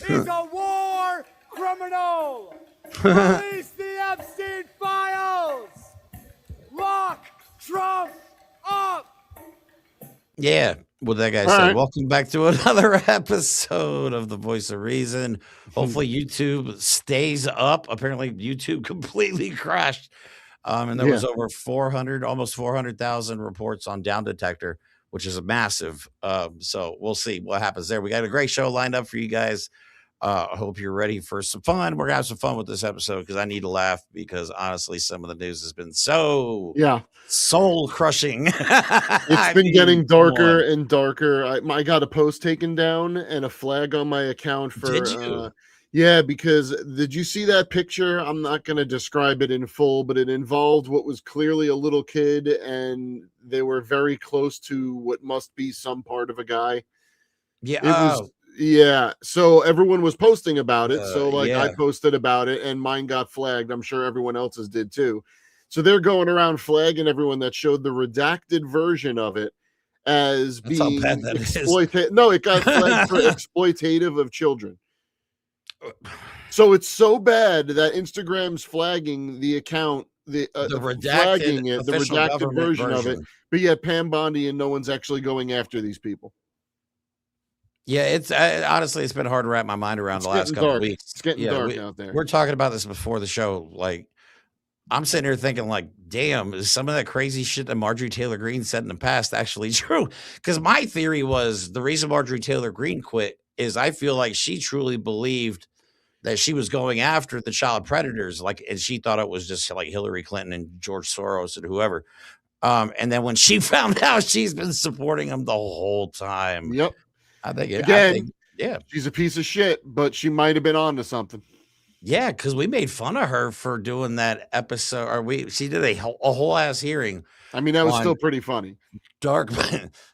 is a war criminal. Release the Epstein files. Lock Trump up. Yeah, what that guy All said. right. Welcome back to another episode of The Voice of Reason. Hopefully YouTube stays up. Apparently YouTube completely crashed. And there was over 400, almost 400,000 reports on Down Detector, which is a massive. So we'll see what happens there. We got a great show lined up for you guys. I hope you're ready for some fun. We're gonna have some fun with this episode because I need to laugh because honestly, some of the news has been so soul crushing. It's been getting darker and darker. I got a post taken down and a flag on my account for. Did you? Yeah, because did you see that picture? I'm not going to describe it in full, but it involved what was clearly a little kid, and they were very close to what must be some part of a guy. Yeah. It was. Yeah, so everyone was posting about it. So I posted about it and mine got flagged. I'm sure everyone else's did too. So they're going around flagging everyone that showed the redacted version of it as being exploitative. No, it got flagged for exploitative of children. So it's so bad that Instagram's flagging the account, the redacted version of it. But yet Pam Bondi and no one's actually going after these people. Yeah, it's honestly, it's been hard to wrap my mind around the last couple of weeks. It's getting dark out there. We're talking about this before the show. Like, I'm sitting here thinking, like, damn, is some of that crazy shit that Marjorie Taylor Greene said in the past actually true? Because my theory was the reason Marjorie Taylor Greene quit is I feel like she truly believed that she was going after the child predators, like, and she thought it was just like Hillary Clinton and George Soros and whoever. And then when she found out she's been supporting them the whole time. Yep. I think she's a piece of shit, but she might have been onto something. Yeah, because we made fun of her for doing that episode, or she did a whole ass hearing. I mean, that was still pretty funny. What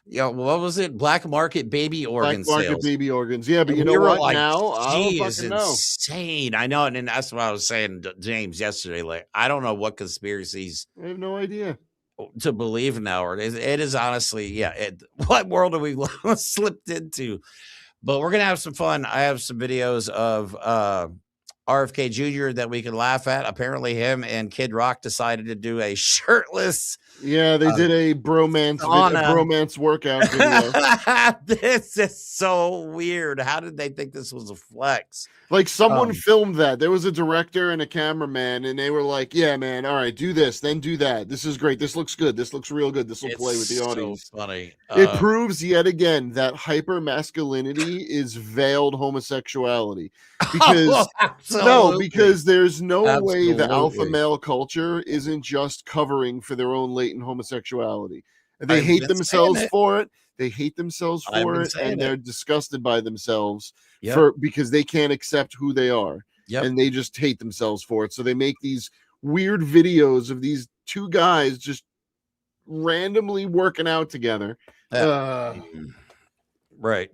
was it? Black market baby organ sales. Black market baby organs. Yeah, but you know what? Like, now she is insane. I know, and that's what I was saying to James yesterday. Like, I don't know what conspiracies. I have no idea to believe now. It is honestly, what world are we slipped into? But we're gonna have some fun. I have some videos of RFK Jr. that we can laugh at. Apparently, him and Kid Rock decided to do a shirtless. Yeah, they did a bromance workout video. This is so weird. How did they think this was a flex? Like someone filmed that. There was a director and a cameraman, and they were like, "Yeah, man, all right, do this, then do that. This is great. This looks good. This looks real good. This will play with the audience." So funny. It proves yet again that hyper masculinity is veiled homosexuality. Because because there's no way the alpha male culture isn't just covering for their own latent homosexuality. They hate themselves for it. They hate themselves for it, and they're disgusted by themselves because they can't accept who they are, and they just hate themselves for it. So they make these weird videos of these two guys just randomly working out together. Right.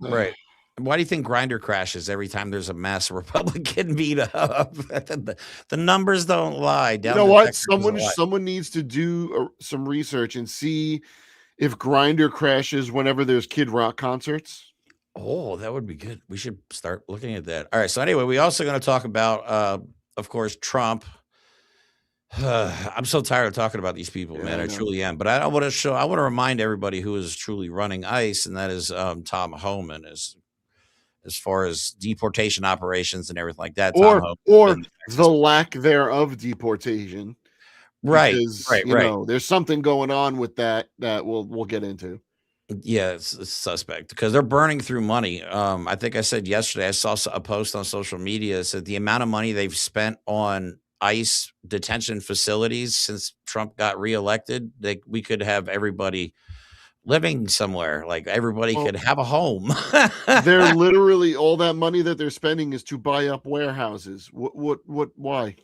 Why do you think Grindr crashes every time there's a mass Republican meetup? The numbers don't lie. You know what? Someone needs to do some research and see if Grindr crashes whenever there's Kid Rock concerts. Oh, that would be good. We should start looking at that. All right. So anyway, we also going to talk about, of course, Trump. I'm so tired of talking about these people, man. I truly am. But I want to remind everybody who is truly running ICE, and that is Tom Homan, as far as deportation operations and everything like that. Or the lack thereof deportation. Right. Because, you know, there's something going on with that we'll get into. Yeah, it's suspect because they're burning through money. I think I said yesterday, I saw a post on social media that said the amount of money they've spent on ICE detention facilities since Trump got reelected, we could have everybody living somewhere, like everybody could have a home. They're literally, all that money that they're spending is to buy up warehouses. Why?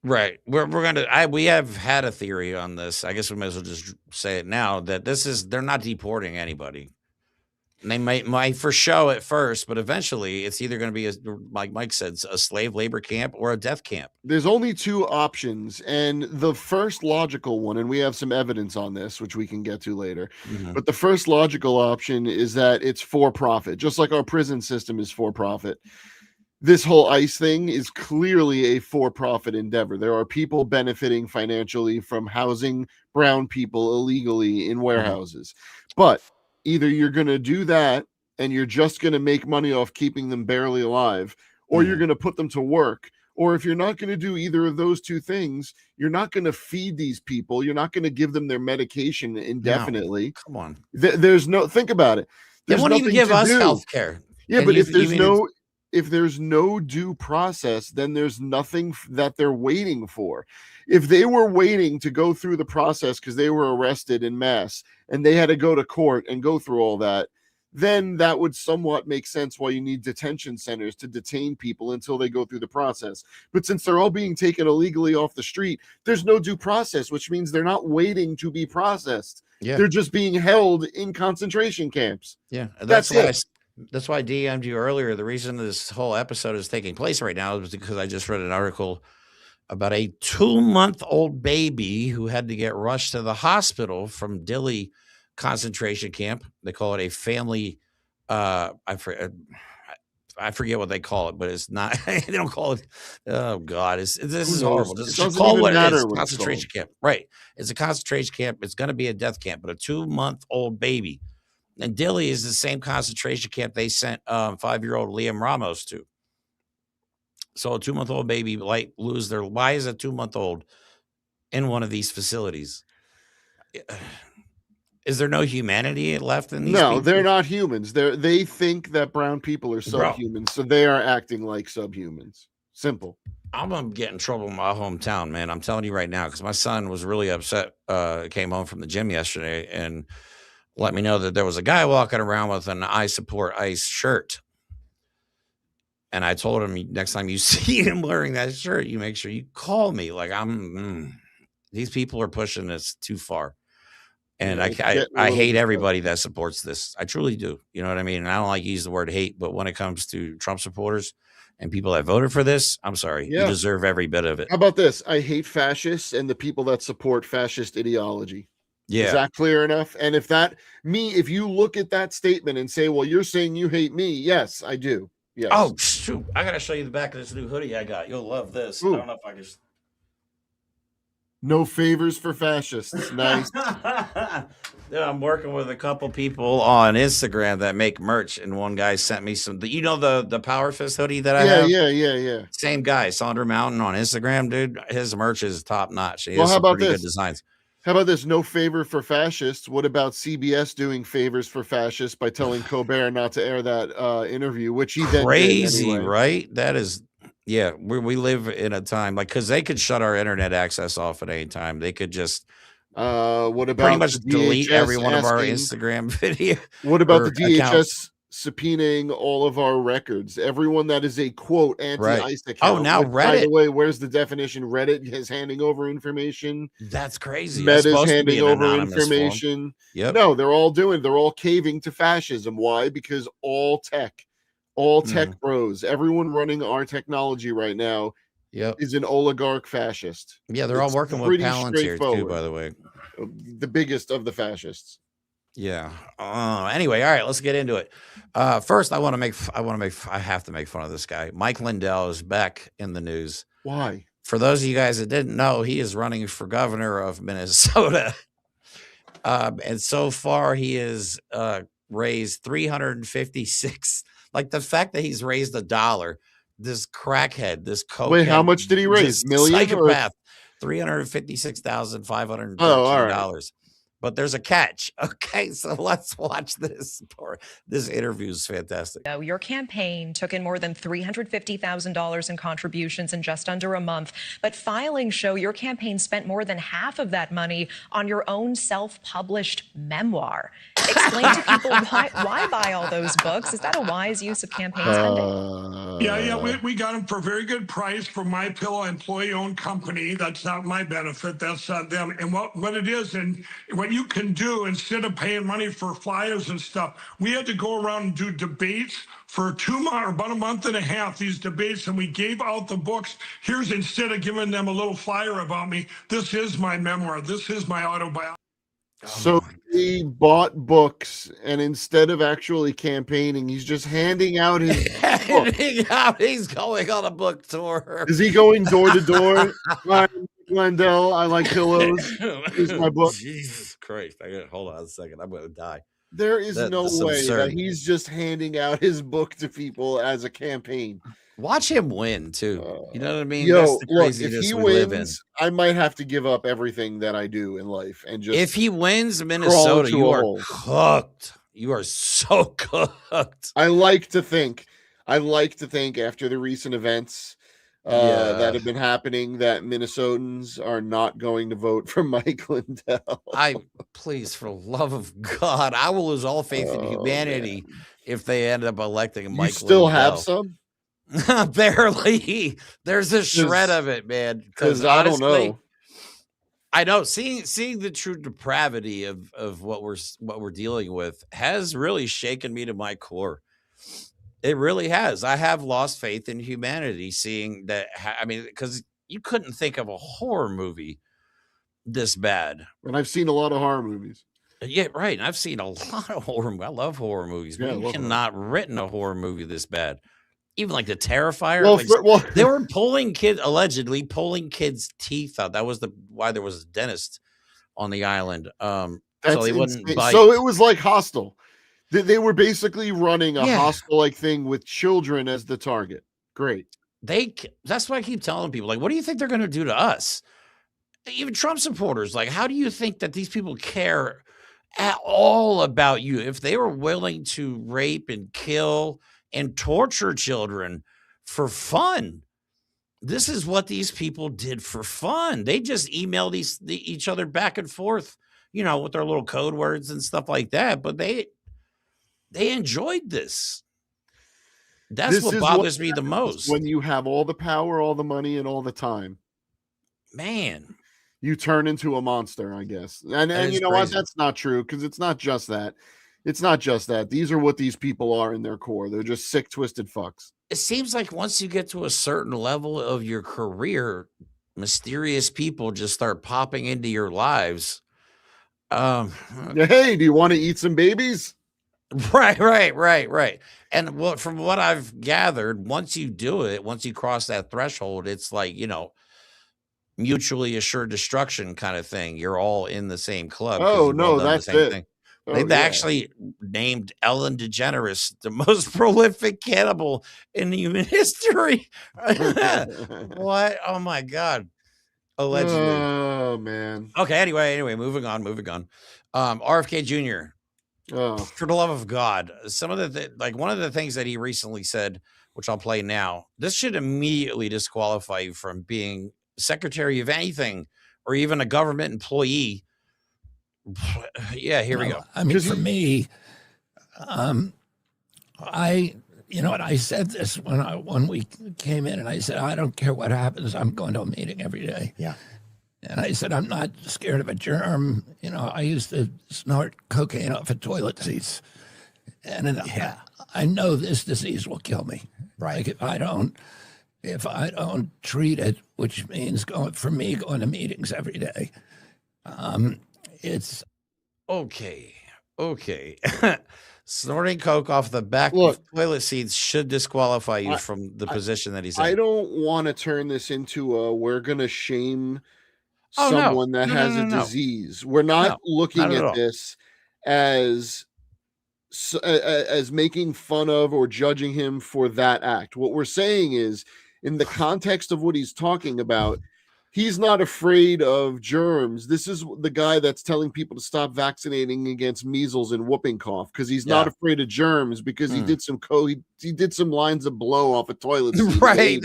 Right. We have had a theory on this. I guess we might as well just say it now that they're not deporting anybody. They might for show at first, but eventually it's either going to be, like Mike said, a slave labor camp or a death camp. There's only two options, and the first logical one, and we have some evidence on this, which we can get to later, but the first logical option is that it's for profit, just like our prison system is for profit. This whole ICE thing is clearly a for-profit endeavor. There are people benefiting financially from housing brown people illegally in warehouses. But either you're going to do that and you're just going to make money off keeping them barely alive, or you're going to put them to work. Or if you're not going to do either of those two things, you're not going to feed these people. You're not going to give them their medication indefinitely. No, come on. There's no, think about it. They won't even give us health care. Yeah, but if there's no due process, then there's nothing that they're waiting for. If they were waiting to go through the process because they were arrested in mass and they had to go to court and go through all that, then that would somewhat make sense why you need detention centers to detain people until they go through the process. But since they're all being taken illegally off the street, there's no due process, which means they're not waiting to be processed. Yeah. They're just being held in concentration camps. Yeah, that's it. That's why I DM'd you earlier. The reason this whole episode is taking place right now is because I just read an article about a 2-month-old baby who had to get rushed to the hospital from Dilley concentration camp. They call it a family. I forget what they call it, but it's not. They don't call it. Oh God, this is horrible. Just call what it is. Concentration camp, right? It's a concentration camp. It's going to be a death camp, but a 2-month-old baby. And Dilley is the same concentration camp they sent 5-year-old Liam Ramos to. So a 2-month-old baby might lose their. Why is a 2-month-old in one of these facilities? Is there no humanity left in these? No, people? They're not humans. They think that brown people are subhumans, so they are acting like subhumans. Simple. I'm gonna get in trouble in my hometown, man. I'm telling you right now, because my son was really upset. Came home from the gym yesterday and let me know that there was a guy walking around with an I support ICE shirt. And I told him, next time you see him wearing that shirt, you make sure you call me. Like these people are pushing this too far. And I hate everybody that supports this. I truly do. You know what I mean? And I don't like to use the word hate, but when it comes to Trump supporters and people that voted for this, I'm sorry. Yeah. You deserve every bit of it. How about this? I hate fascists and the people that support fascist ideology. Yeah. Is that clear enough? And if you look at that statement and say, well, you're saying you hate me. Yes, I do. Yes. Oh, shoot. I got to show you the back of this new hoodie I got. You'll love this. Ooh. I don't know if I just. No favors for fascists. Nice. Dude, I'm working with a couple people on Instagram that make merch, and one guy sent me some. You know the Power Fist hoodie that I have? Yeah. Same guy, Sandra Mountain on Instagram, dude. His merch is top notch. He has how about pretty good designs. How about this? No favor for fascists. What about CBS doing favors for fascists by telling Colbert not to air that interview, which he then crazy, did anyway. Right? That is, yeah. We live in a time like because they could shut our internet access off at any time. They could just what about pretty much delete every one of our Instagram video. What about the DHS accounts? Subpoenaing all of our records? Everyone that is a quote anti-ICE account. Oh, now Reddit. By the way, where's the definition? Reddit is handing over information. That's crazy. Meta's handing over information. Yep. No, they're all caving to fascism. Why? Because all tech bros, everyone running our technology right now is an oligarch fascist. Yeah, they're all working with Palantir too, by the way. The biggest of the fascists. Yeah. Anyway, all right, let's get into it. First, I have to make fun of this guy. Mike Lindell is back in the news. Why? For those of you guys that didn't know, he is running for governor of Minnesota. And so far he has raised 356. Like the fact that he's raised $1, this crackhead, this cokehead. Wait, how much did he raise? Million? Psychopath. $356,513. Oh, right. But there's a catch. Okay, so let's watch this. This interview is fantastic. Your campaign took in more than $350,000 in contributions in just under a month, but filings show your campaign spent more than half of that money on your own self-published memoir. Explain to people why buy all those books. Is that a wise use of campaign spending? Yeah, we got them for a very good price from My Pillow, employee-owned company. That's not my benefit. That's not them. And what it is, and when what you can do instead of paying money for flyers and stuff. We had to go around and do debates for 2 months or about a month and a half, these debates, and we gave out the books. Here's, instead of giving them a little flyer about me, this is my memoir. This is my autobiography. So he bought books, and instead of actually campaigning, he's just handing out his He's going on a book tour. Is he going door to door? Hi, Lindell, I like pillows. Here's my book. Jesus Christ. Hold on a second. I'm going to die. There is no way that he's just handing out his book to people as a campaign. Watch him win too. You know what I mean? Yo, look, if he wins, I might have to give up everything that I do in life and just. If he wins Minnesota, you are cooked. You are so cooked. I like to think after the recent events that have been happening that Minnesotans are not going to vote for Mike Lindell. Please, for the love of God, I will lose all faith in humanity if they end up electing Mike Lindell. You still have some? Barely. There's a shred of it, man. Because I don't know. I know seeing the true depravity of what we're dealing with has really shaken me to my core. It really has. I have lost faith in humanity, seeing that. I mean, because you couldn't think of a horror movie this bad. And I've seen a lot of horror movies. Yeah, right. And I've seen a lot of horror movies. I love horror movies, but you cannot written a horror movie this bad. Even like the Terrifier, they were allegedly pulling kids' teeth out. That was why there was a dentist on the island. So they wouldn't bite. So it was like Hostel. They were basically running a Hostel-like thing with children as the target. Great. That's why I keep telling people, like, what do you think they're going to do to us? Even Trump supporters, like, how do you think that these people care at all about you if they were willing to rape and kill and torture children for fun? This is what these people did for fun. They just emailed each other back and forth, with their little code words and stuff like that. But they enjoyed this. That's what bothers me the most. When you have all the power, all the money, and all the time, man, you turn into a monster, I guess. And you know what? That's not true, because it's not just that. It's not just that. These are what these people are in their core. They're just sick, twisted fucks. It seems like once you get to a certain level of your career, mysterious people just start popping into your lives. Hey, do you want to eat some babies? Right. And from what I've gathered, once you do it, once you cross that threshold, it's like, mutually assured destruction kind of thing. You're all in the same club. Oh, no, that's it. Thing. They've actually named Ellen DeGeneres the most prolific cannibal in human history. What? Oh my God. Allegedly. Oh man. Okay. Anyway, moving on. RFK Jr. For the love of God, some of one of the things that he recently said, which I'll play now, this should immediately disqualify you from being secretary of anything or even a government employee. Yeah, here we go. I mean, for me, I said this when we came in, and I said, I don't care what happens. I'm going to a meeting every day. Yeah. And I said, I'm not scared of a germ. I used to snort cocaine off of toilet seats. And I know this disease will kill me. Right. Like if I don't treat it, which means going to meetings every day, it's okay. Snorting coke off the back of toilet seats should disqualify you from the position that he's in. I don't want to turn this into we're going to shame someone that has a disease. We're not looking at this as making fun of or judging him for that act. What we're saying is, in the context of what he's talking about, he's not afraid of germs. This is the guy that's telling people to stop vaccinating against measles and whooping cough because he's not afraid of germs because he did some he did some lines of blow off a toilet seat. Right.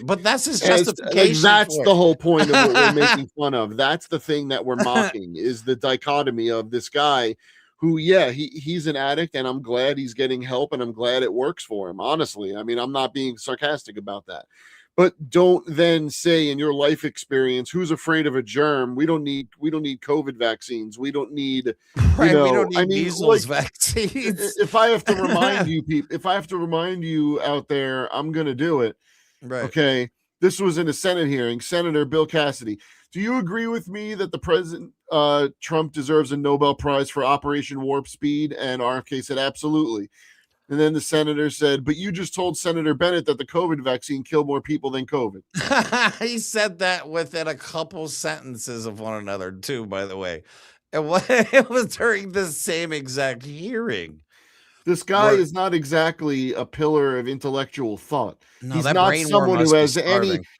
But that's his justification. That's the whole point of what we're making fun of. That's the thing that we're mocking is the dichotomy of this guy who, he's an addict, and I'm glad he's getting help, and I'm glad it works for him. Honestly, I mean, I'm not being sarcastic about that. but don't then say in your life experience, who's afraid of a germ? We don't need COVID vaccines. We don't need, we don't need measles vaccines. If I have to remind you people, if I have to remind you out there, I'm going to do it. Right. Okay. This was in a Senate hearing. Senator Bill Cassidy, do you agree with me that the President Trump deserves a Nobel Prize for Operation Warp Speed? And RFK said, absolutely. And then the senator said, but you just told Senator Bennett that the COVID vaccine killed more people than COVID. He said that within a couple sentences of one another, too, by the way. It was during the same exact hearing. This guy is not exactly a pillar of intellectual thought. No, he's not someone who has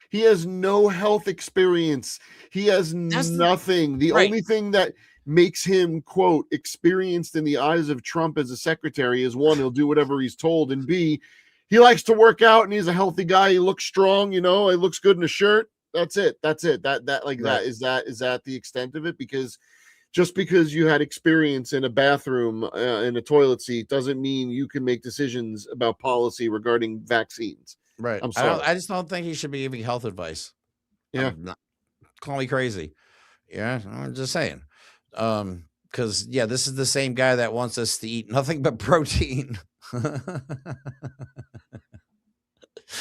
he has no health experience. He has nothing. The only thing that makes him, quote, experienced in the eyes of Trump as a secretary is, one, he'll do whatever he's told, and B, he likes to work out and he's a healthy guy. He looks strong, he looks good in a shirt. That's it. That is that the extent of it? Because just because you had experience in a bathroom in a toilet seat doesn't mean you can make decisions about policy regarding vaccines. Right. I'm sorry. I just don't think he should be giving health advice. Yeah. Call me crazy. Yeah, I'm just saying. Because this is the same guy that wants us to eat nothing but protein.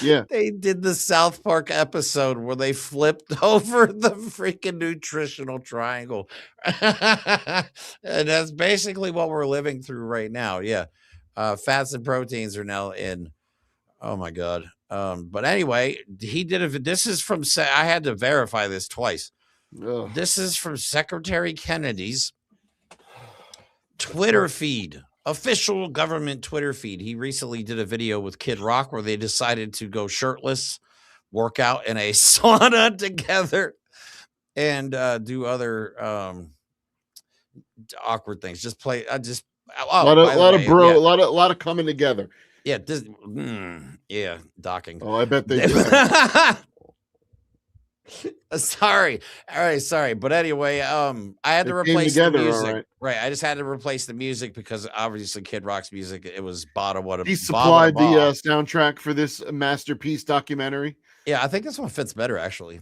Yeah, they did the South Park episode where they flipped over the freaking nutritional triangle. And that's basically what we're living through right now. Yeah. Fats and proteins are now in. Oh my God. But anyway, he did this is from, I had to verify this twice. Ugh. This is from Secretary Kennedy's Twitter feed, official government Twitter feed. He recently did a video with Kid Rock where they decided to go shirtless, work out in a sauna together, and do other awkward things. Just play. A lot of coming together. Yeah, docking. Oh, I bet they do. Sorry. All right, sorry. But anyway, I had to replace the music. Right. I just had to replace the music because obviously Kid Rock's music, it was bottom what he supplied the soundtrack for this masterpiece documentary. Yeah, I think this one fits better actually.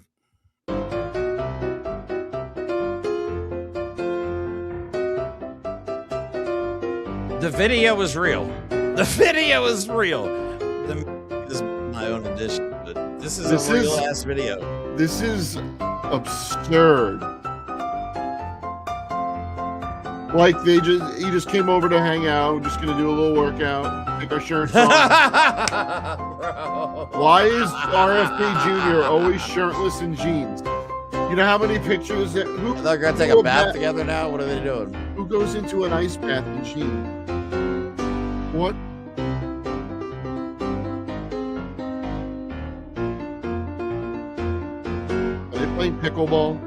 The video is real. The video is real. This is my own edition, but this is a real ass video. This is absurd. Like he just came over to hang out. We're just gonna do a little workout. Take our shirts off. Why is RFK Jr. always shirtless in jeans? You know how many pictures that they're gonna take a bath together now? What are they doing? Who goes into an ice bath in jeans? What? Are they playing pickleball?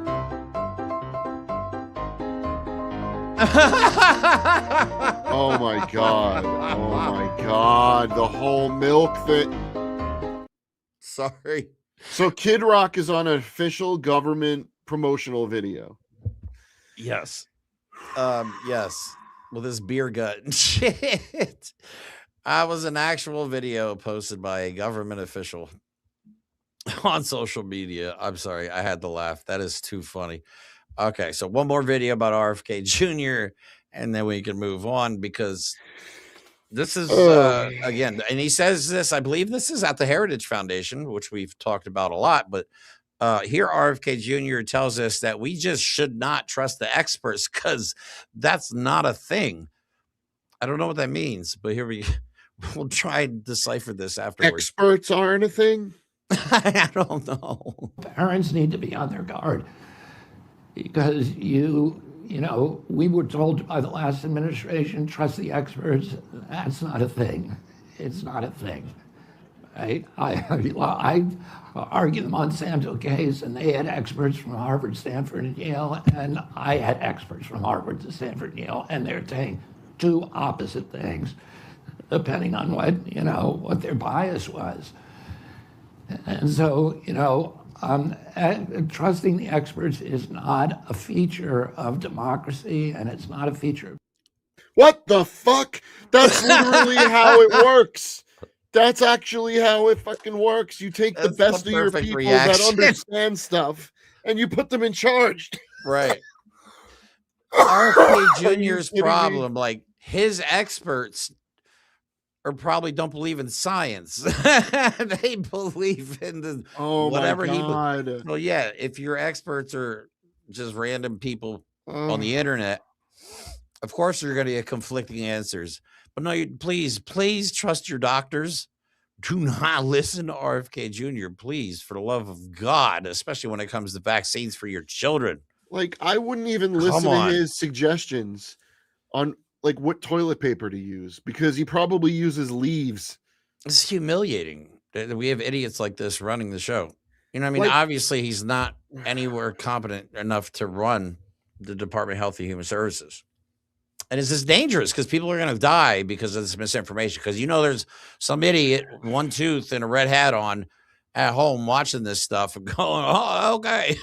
Oh my God. Oh my God. The whole milk thing. Sorry. So Kid Rock is on an official government promotional video. Yes. Yes. With his beer gut and shit. I was an actual video posted by a government official on social media. I'm sorry. I had to laugh. That is too funny. Okay. So one more video about RFK Jr. and then we can move on because this is, again, and he says this, I believe this is at the Heritage Foundation, which we've talked about a lot, but here RFK Jr. tells us that we just should not trust the experts because that's not a thing. I don't know what that means, but we'll try and decipher this afterwards. Experts aren't a thing? I don't know. Parents need to be on their guard because you know, we were told by the last administration, trust the experts. That's not a thing. It's not a thing. Right? I argued the Monsanto case, and they had experts from Harvard, Stanford, and Yale, and I had experts from Harvard, Stanford, and Yale, and they're saying two opposite things, depending on what their bias was. And so, trusting the experts is not a feature of democracy, and it's not a feature. What the fuck? That's literally how it works. That's actually how it fucking works. You take the best of your people that understand stuff and you put them in charge. Right. RFK Jr.'s problem, like his experts or probably don't believe in science. They believe in the whatever he. So yeah, if your experts are just random people on the internet, of course you're going to get conflicting answers. But no, please trust your doctors. Do not listen to RFK Jr. Please, for the love of God, especially when it comes to vaccines for your children. Like, I wouldn't even listen to his suggestions on like what toilet paper to use because he probably uses leaves. It's humiliating that we have idiots like this running the show. You know what I mean? Like, obviously, he's not anywhere competent enough to run the Department of Health and Human Services. And it's just dangerous because people are going to die because of this misinformation. Because, you know, there's some idiot, one tooth and a red hat on at home watching this stuff and going, oh, okay.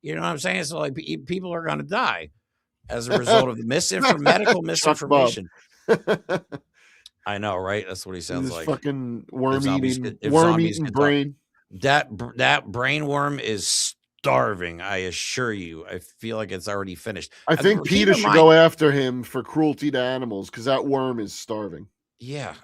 You know what I'm saying? So, like, people are going to die as a result of the medical misinformation. I know, right? That's what he sounds like. Fucking worm-eating brain. That brain worm is starving, I assure you. I feel like it's already finished. I think PETA should go after him for cruelty to animals because that worm is starving. Yeah.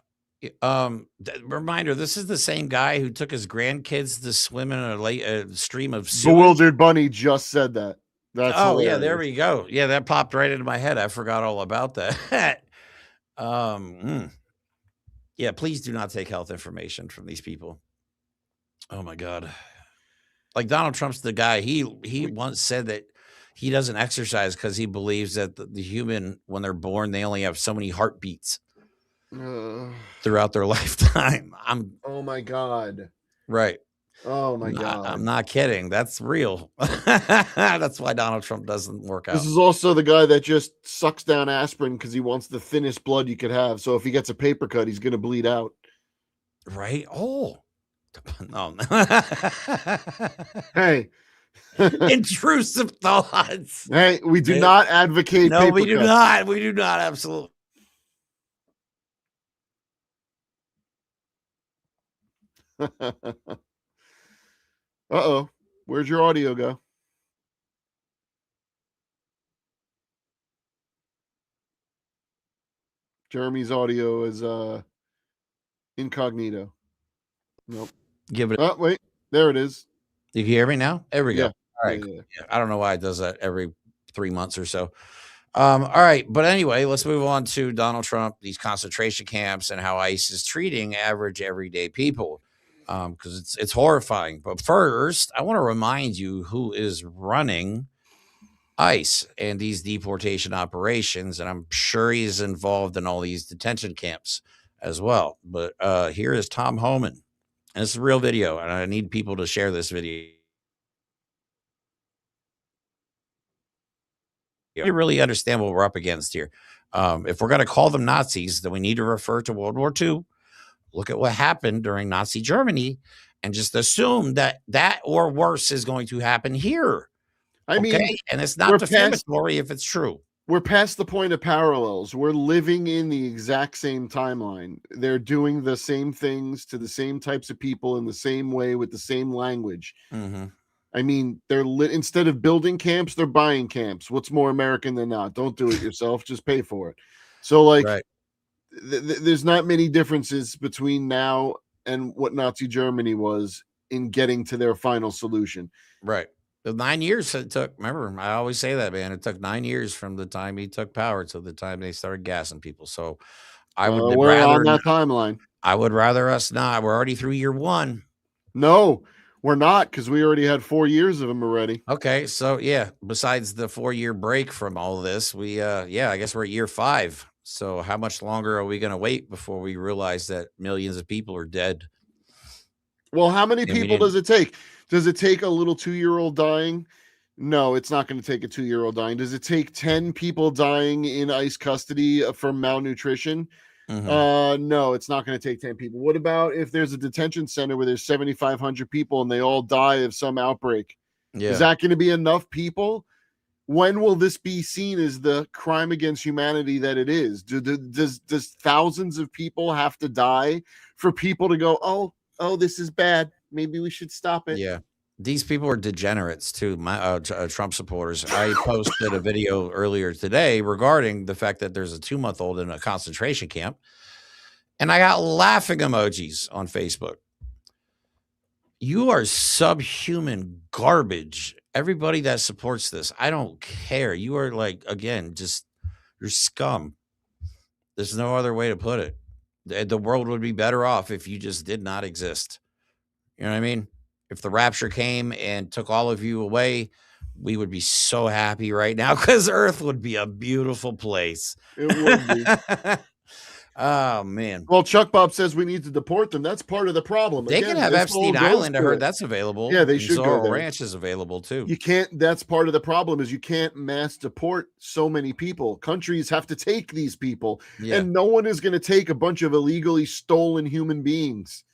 Reminder, this is the same guy who took his grandkids to swim in a stream of sewage. Bewildered Bunny just said that. That's hilarious. Yeah, there we go. Yeah, that popped right into my head. I forgot all about that. Yeah, please do not take health information from these people. Oh my God. Like Donald Trump's the guy, he once said that he doesn't exercise because he believes that the human, when they're born, they only have so many heartbeats throughout their lifetime. Oh my God. Right. Oh my God. I'm not kidding. That's real. That's why Donald Trump doesn't work out. This is also the guy that just sucks down aspirin because he wants the thinnest blood you could have. So if he gets a paper cut, he's going to bleed out. Right. Oh. No. Hey. Intrusive thoughts. Hey, we do not advocate. No, we do not. We do not. Absolutely. Uh-oh. Where'd your audio go? Jeremy's audio is incognito. Nope. Give it. Oh, wait. There it is. You can hear me now? There we go. Yeah. All right. Yeah. I don't know why it does that every 3 months or so. All right. But anyway, let's move on to Donald Trump, these concentration camps, and how ICE is treating average everyday people. Because it's horrifying. But first, I want to remind you who is running ICE and these deportation operations. And I'm sure he's involved in all these detention camps as well. But here is Tom Homan. And it's a real video, and I need people to share this video. You really understand what we're up against here. If we're going to call them Nazis, then we need to refer to World War II. Look at what happened during Nazi Germany and just assume that or worse is going to happen here. I mean, and it's not defamatory if it's true. We're past the point of parallels. We're living in the exact same timeline. They're doing the same things to the same types of people in the same way with the same language. Mm-hmm. I mean, instead of building camps, they're buying camps. What's more American than that? Don't do it yourself. Just pay for it. So, like, there's not many differences between now and what Nazi Germany was in getting to their final solution. Right. The 9 years it took. Remember, I always say that, man. It took 9 years from the time he took power to the time they started gassing people. So I would we're on that timeline. I would rather us not. We're already through year one. No, we're not, because we already had 4 years of them already. Okay, so yeah, besides the 4-year break from all of this, we I guess we're at year 5. So how much longer are we going to wait before we realize that millions of people are dead? Well, how many people does it take? Does it take a little 2-year-old dying? No, it's not going to take a 2-year-old dying. Does it take 10 people dying in ICE custody from malnutrition? Mm-hmm. No, it's not going to take 10 people. What about if there's a detention center where there's 7,500 people and they all die of some outbreak? Yeah. Is that going to be enough people when will this be seen as the crime against humanity that it is? Does thousands of people have to die for people to go, oh, this is bad, maybe we should stop it? Yeah. These people are degenerates too. My Trump supporters. I posted a video earlier today regarding the fact that there's a 2-month-old in a concentration camp, and I got laughing emojis on Facebook. You are subhuman garbage. Everybody that supports this, I don't care. You are like, again, just you're scum. There's no other way to put it. The world would be better off if you just did not exist. You know what I mean? If the rapture came and took all of you away, we would be so happy right now because Earth would be a beautiful place. It would be. Oh, man. Well, Chuck Bob says we need to deport them. That's part of the problem. They can have Epstein Island. I heard that's available. Yeah, they should go there. Ranch is available too. You can't. That's part of the problem is you can't mass deport so many people. Countries have to take these people, and no one is going to take a bunch of illegally stolen human beings.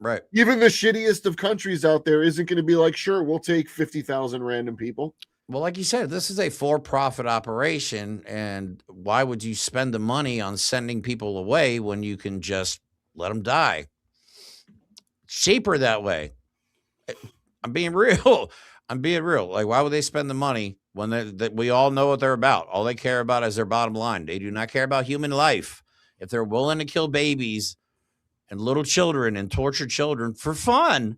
Right. Even the shittiest of countries out there isn't going to be like, sure, we'll take 50,000 random people. Well, like you said, this is a for-profit operation, and why would you spend the money on sending people away when you can just let them die? Cheaper that way. I'm being real. Like, why would they spend the money when we all know what they're about? All they care about is their bottom line. They do not care about human life. If they're willing to kill babies and little children and torture children for fun,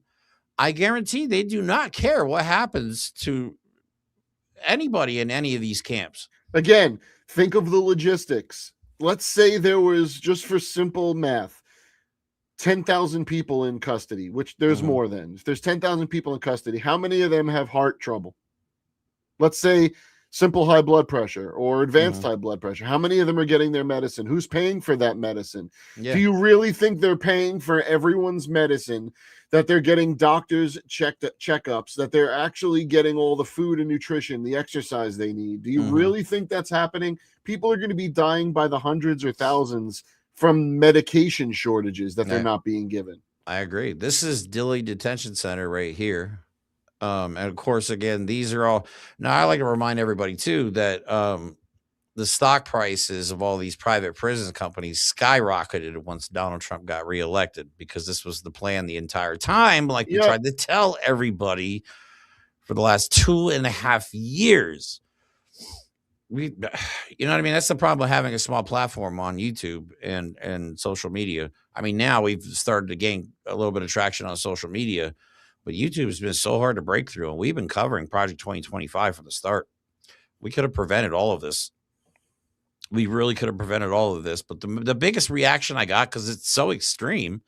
I guarantee they do not care what happens to anybody in any of these camps. Again, think of the logistics. Let's say there was, just for simple math, 10,000 people in custody, which there's more than. If there's 10,000 people in custody, how many of them have heart trouble? Let's say simple high blood pressure or advanced high blood pressure. How many of them are getting their medicine? Who's paying for that medicine? Yeah. Do you really think they're paying for everyone's medicine, that they're getting doctors checkups, that they're actually getting all the food and nutrition, the exercise they need? Do you really think that's happening? People are going to be dying by the hundreds or thousands from medication shortages that they're not being given. I agree. This is Dilley Detention Center right here. And of course, again, these are all. Now, I like to remind everybody too that the stock prices of all these private prison companies skyrocketed once Donald Trump got reelected, because this was the plan the entire time. Like we tried to tell everybody for the last 2.5 years. You know what I mean? That's the problem with having a small platform on YouTube and social media. I mean, now we've started to gain a little bit of traction on social media, but YouTube has been so hard to break through, and we've been covering Project 2025 from the start. We could have prevented all of this. We really could have prevented all of this. But the biggest reaction I got, because it's so extreme,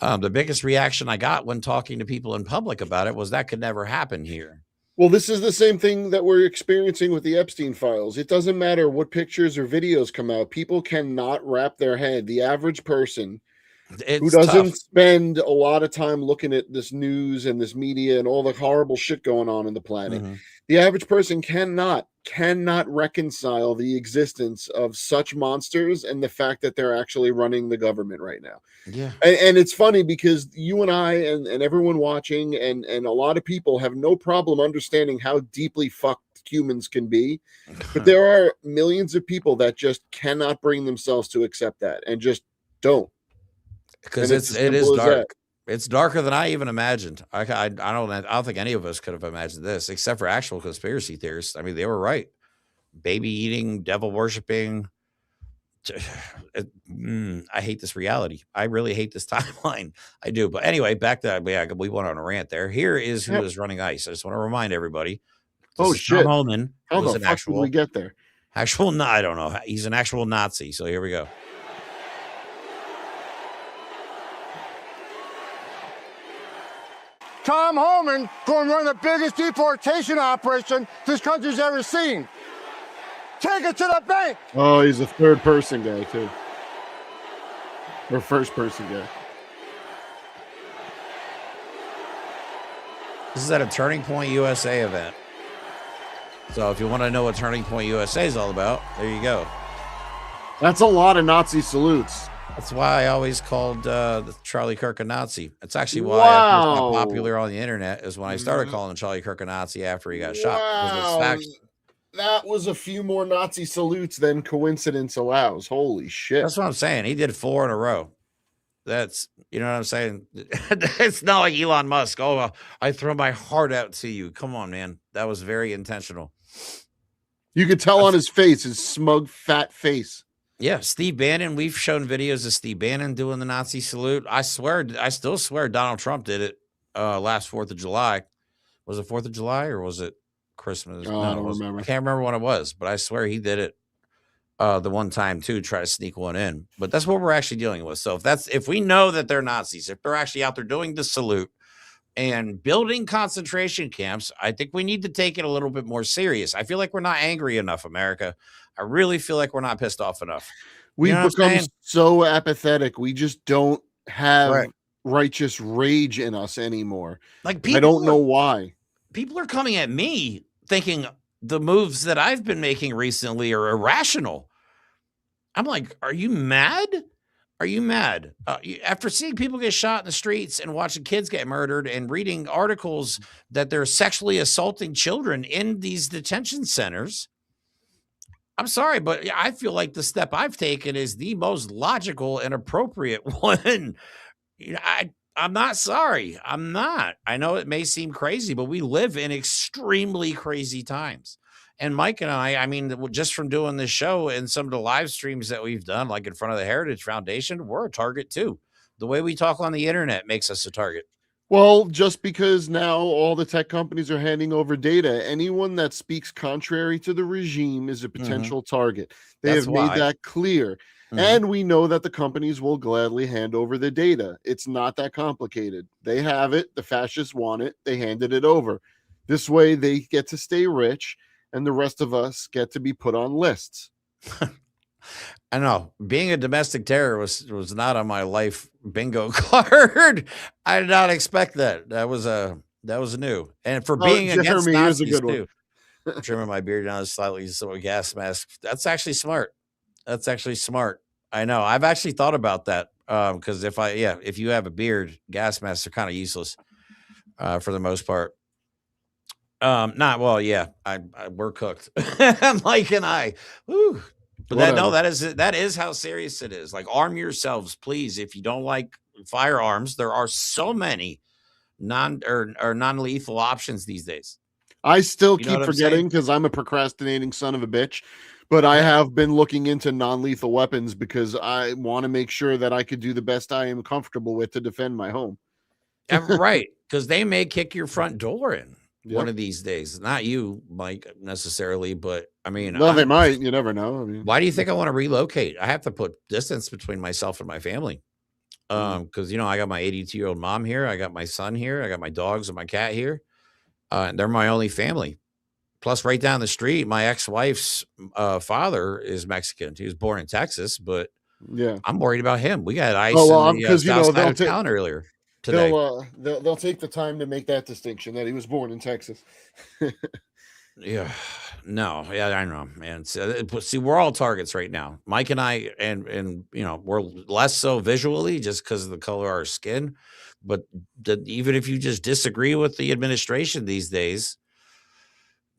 the biggest reaction I got when talking to people in public about it was that could never happen here. Well, this is the same thing that we're experiencing with the Epstein files. It doesn't matter what pictures or videos come out. People cannot wrap their head. The average person who doesn't spend a lot of time looking at this news and this media and all the horrible shit going on in the planet, the average person cannot reconcile the existence of such monsters and the fact that they're actually running the government right now. Yeah. And it's funny because you and I and everyone watching and a lot of people have no problem understanding how deeply fucked humans can be. But there are millions of people that just cannot bring themselves to accept that and just don't. Because it is dark. It's darker than I even imagined. I don't think any of us could have imagined this, except for actual conspiracy theorists. I mean, they were right. Baby eating, devil worshiping. I hate this reality. I really hate this timeline. I do. But anyway, back to we went on a rant there. Here is who is running ICE. I just want to remind everybody. Shit! Homan. How the fuck did we get there? I don't know. He's an actual Nazi. So here we go. Tom Homan going to run the biggest deportation operation this country's ever seen. Take it to the bank. Oh, he's a third person guy too. Or first person guy. This is at a Turning Point USA event. So if you want to know what Turning Point USA is all about, there you go. That's a lot of Nazi salutes. That's why I always called the Charlie Kirk a Nazi. It's actually why I first got popular on the internet, is when I started calling Charlie Kirk a Nazi after he got shot. Wow. That was a few more Nazi salutes than coincidence allows. Holy shit. That's what I'm saying. He did 4 in a row. That's, you know what I'm saying? It's not like Elon Musk. Oh, I throw my heart out to you. Come on, man. That was very intentional. You could tell on his face, his smug, fat face. Yeah, Steve Bannon. We've shown videos of Steve Bannon doing the Nazi salute. I still swear Donald Trump did it last 4th of July. Was it 4th of July or was it Christmas? Oh, I don't remember. I can't remember what it was, but I swear he did it the one time too, try to sneak one in. But that's what we're actually dealing with. So if we know that they're Nazis, if they're actually out there doing the salute and building concentration camps, I think we need to take it a little bit more serious. I feel like we're not angry enough, America. I really feel like we're not pissed off enough. We've become so apathetic. We just don't have righteous rage in us anymore. Like, I don't know why. People are coming at me thinking the moves that I've been making recently are irrational. I'm like, are you mad? Are you mad? After seeing people get shot in the streets and watching kids get murdered and reading articles that they're sexually assaulting children in these detention centers, I'm sorry, but I feel like the step I've taken is the most logical and appropriate one. I'm not sorry. I'm not. I know it may seem crazy, but we live in extremely crazy times. And Mike and I mean, just from doing this show and some of the live streams that we've done, like in front of the Heritage Foundation, we're a target too. The way we talk on the internet makes us a target. Well, just because now all the tech companies are handing over data, anyone that speaks contrary to the regime is a potential target. They have made that clear. And we know that the companies will gladly hand over the data. It's not that complicated. They have it. The fascists want it. They handed it over. This way they get to stay rich and the rest of us get to be put on lists. I know. Being a domestic terrorist was not on my life bingo card. I did not expect that. That was new. And for being against Nazis too. Trimming my beard down slightly, so a gas mask. That's actually smart. That's actually smart. I know. I've actually thought about that. Because if you have a beard, gas masks are kind of useless for the most part. We're cooked. Mike and I. Woo. But that is how serious it is. Like, arm yourselves, please. If you don't like firearms, there are so many non-lethal options these days. I still keep forgetting because I'm a procrastinating son of a bitch. But I have been looking into non-lethal weapons because I want to make sure that I could do the best I am comfortable with to defend my home. Right. Because they may kick your front door in one of these days. Not you, Mike, necessarily, but I mean. Well, they might. You never know. I mean, why do you think I want to relocate? I have to put distance between myself and my family. Because, I got my 82-year-old mom here. I got my son here. I got my dogs and my cat here. And they're my only family. Plus, right down the street, my ex-wife's father is Mexican. He was born in Texas, but I'm worried about him. We got ice in the south side of town earlier today. They'll take the time to make that distinction that he was born in Texas. I know, man. See, we're all targets right now. Mike and I, and we're less so visually just because of the color of our skin. But even if you just disagree with the administration these days,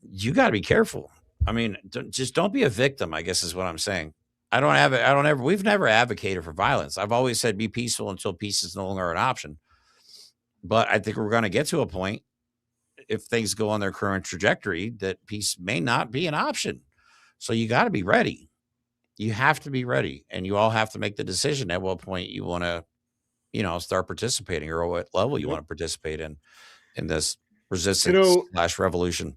you got to be careful. I mean, don't be a victim, I guess is what I'm saying. We've never advocated for violence. I've always said be peaceful until peace is no longer an option. But I think we're going to get to a point, if things go on their current trajectory, that peace may not be an option. So you got to be ready. You have to be ready. And you all have to make the decision at what point you want to, start participating, or what level you want to participate in this resistance / revolution.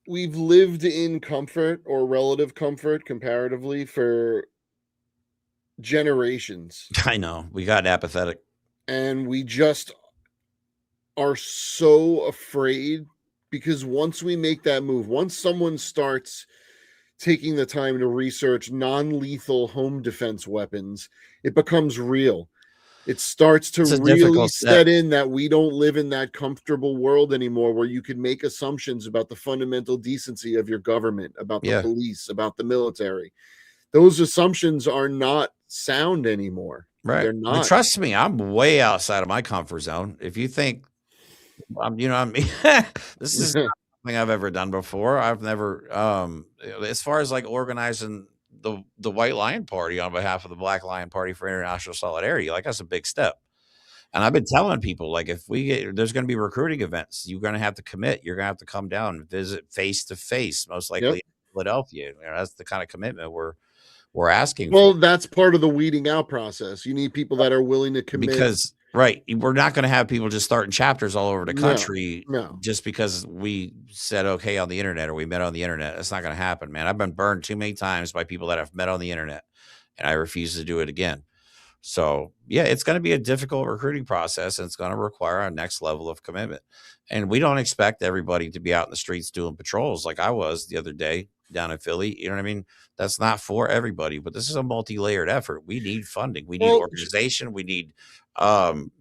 We've lived in comfort or relative comfort comparatively for generations. I know. We got apathetic. And we just are so afraid, because once we make that move, once someone starts taking the time to research non-lethal home defense weapons, it becomes real. It starts to really set in that we don't live in that comfortable world anymore where you can make assumptions about the fundamental decency of your government, about the police, about the military. Those assumptions are not sound anymore. Right. They're But not. trust me, I'm way outside of my comfort zone. If you think, you know, I mean, this is not something I've ever done before. I've never, as far as like organizing the White Lion Party on behalf of the Black Lion Party for International Solidarity, like that's a big step. And I've been telling people, like, if there's going to be recruiting events, you're going to have to commit. You're going to have to come down and visit face to face, most likely in Philadelphia. You know, that's the kind of commitment we're asking Well, for. that's part of the weeding out process. You need people that are willing to commit. Because, right, we're not going to have people just starting chapters all over the country just because we said okay on the internet or we met on the internet. That's not going to happen, man. I've been burned too many times by people that have met on the internet, and I refuse to do it again. So, yeah, it's going to be a difficult recruiting process, and it's going to require a next level of commitment. And we don't expect everybody to be out in the streets doing patrols like I was the other day down in Philly. You know what I mean? That's not for everybody, but this is a multi-layered effort. We need funding. We need organization. We need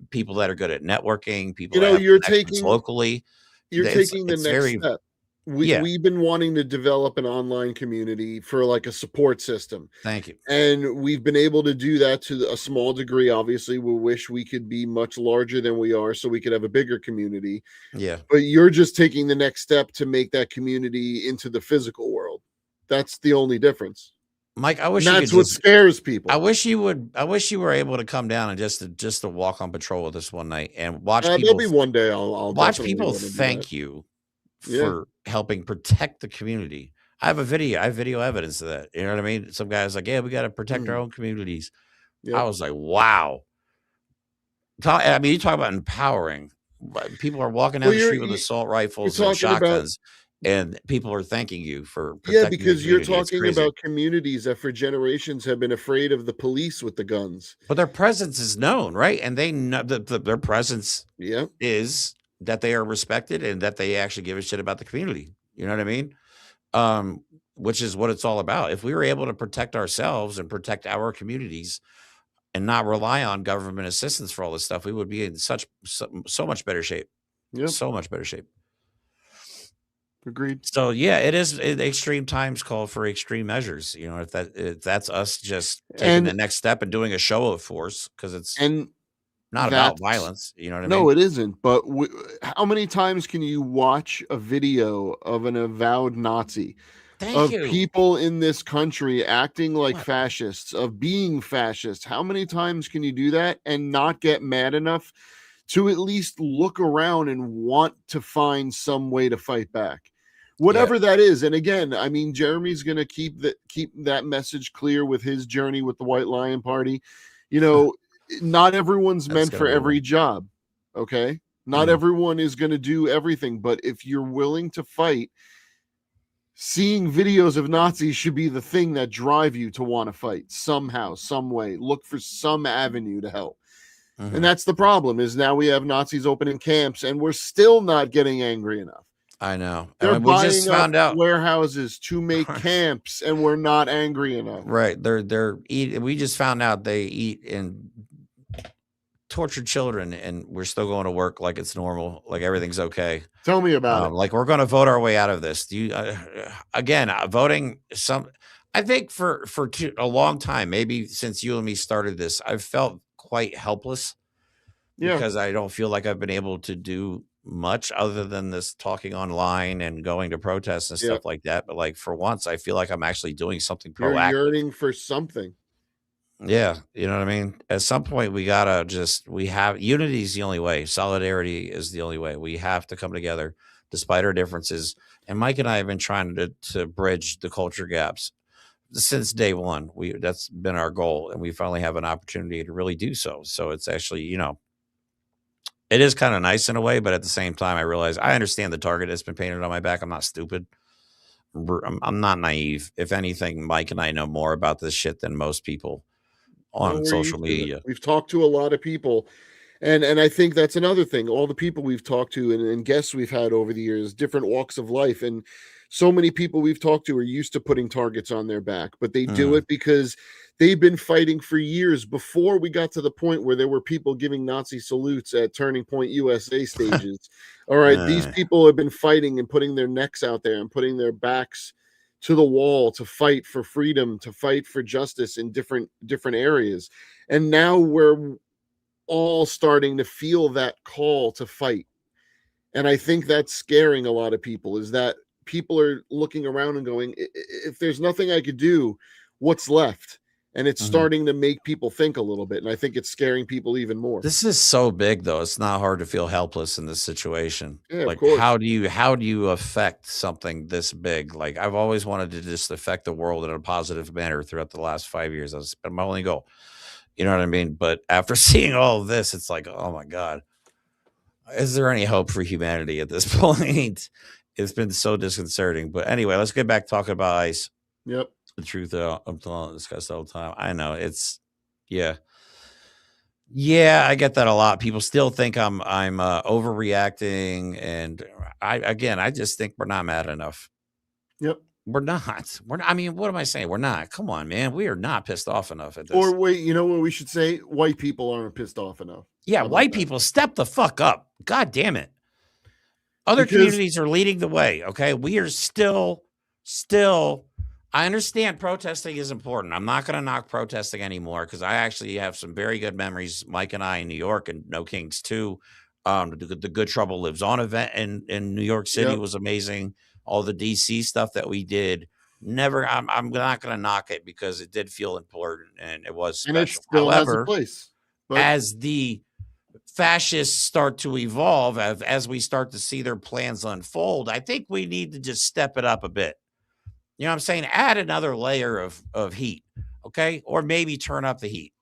people that are good at networking, people that have connections locally. You're taking the next step. We've been wanting to develop an online community for like a support system. Thank you. And we've been able to do that to a small degree. Obviously, we wish we could be much larger than we are so we could have a bigger community. Yeah. But you're just taking the next step to make that community into the physical world. That's the only difference. Mike, I wish that's what scares people. I wish you were able to come down and just to walk on patrol with us one night and watch people. There'll be one day I'll watch people thank you for helping protect the community. I have video evidence of that. You know what I mean? Some guys like, yeah, we got to protect our own communities. I was like, wow. I mean, you talk about empowering. People are walking down the street with assault rifles and shotguns, and people are thanking you for protecting because you're talking about communities that for generations have been afraid of the police with the guns. But their presence is known, right? And they know their presence is that they are respected and that they actually give a shit about the community. You know what I mean? Which is what it's all about. If we were able to protect ourselves and protect our communities and not rely on government assistance for all this stuff, we would be in so much better shape. So much better shape. Agreed. So yeah, it is extreme times call for extreme measures. You know, if that's us just taking the next step and doing a show of force, because it's not about violence. You know what I mean? No, it isn't. But how many times can you watch a video of an avowed Nazi? People in this country acting like fascists, of being fascists. How many times can you do that and not get mad enough to at least look around and want to find some way to fight back? Whatever that is. And again, I mean, Jeremy's going to keep that message clear with his journey with the White Lion Party. You know, not everyone's meant for every job. Okay. Not everyone is going to do everything, but if you're willing to fight, seeing videos of Nazis should be the thing that drive you to want to fight somehow, some way. Look for some avenue to help. And that's the problem, is now we have Nazis opening camps and we're still not getting angry enough. I know. They're buying up warehouses to make camps and we're not angry enough. Right. We just found out they eat and torture children, and we're still going to work like it's normal, like everything's okay. Tell me about it. Like we're going to vote our way out of this. Voting I think for a long time, maybe since you and me started this, I've felt quite helpless because I don't feel like I've been able to do much other than this talking online and going to protests and stuff like that. But like for once, I feel like I'm actually doing something proactive. You're yearning for something. Yeah. You know what I mean? At some point we gotta unity is the only way. Solidarity is the only way. We have to come together despite our differences. And Mike and I have been trying to bridge the culture gaps since day one. That's been our goal, and we finally have an opportunity to really do so. So it's actually, you know, it is kind of nice in a way, but at the same time, I realize I understand the target that's been painted on my back. I'm not stupid. I'm not naive. If anything, Mike and I know more about this shit than most people on social media. We've talked to a lot of people, and I think that's another thing. All the people we've talked to and guests we've had over the years, different walks of life, and so many people we've talked to are used to putting targets on their back, but they do it because they've been fighting for years before we got to the point where there were people giving Nazi salutes at Turning Point USA stages. All right. These people have been fighting and putting their necks out there and putting their backs to the wall to fight for freedom, to fight for justice in different areas. And now we're all starting to feel that call to fight. And I think that's scaring a lot of people, is that people are looking around and going, if there's nothing I could do, what's left? And it's starting to make people think a little bit. And I think it's scaring people even more. This is so big, though. It's not hard to feel helpless in this situation. Yeah, like, of course. how do you affect something this big? Like, I've always wanted to just affect the world in a positive manner throughout the last 5 years. That's been my only goal. You know what I mean? But after seeing all of this, it's like, oh my God, is there any hope for humanity at this point? It's been so disconcerting. But anyway, let's get back talking about ICE. Yep. The truth I'm telling discussed all the time. I know it's, yeah, I get that a lot. People still think I'm overreacting, and I just think we're not mad enough. Yep. We're not. I mean, what am I saying? We're not. Come on, man. We are not pissed off enough at this. Or wait, you know what we should say? White people aren't pissed off enough. Yeah, white people, step the fuck up. God damn it. Other communities are leading the way, okay? We are still, I understand protesting is important. I'm not going to knock protesting anymore, because I actually have some very good memories, Mike and I, in New York, and No Kings too. The Good Trouble Lives On event in New York City was amazing. All the DC stuff that we did, I'm not going to knock it, because it did feel important and it was special. And it still has a place. But as the fascists start to evolve, as we start to see their plans unfold, I think we need to just step it up a bit. You know what I'm saying? Add another layer of heat, okay? Or maybe turn up the heat.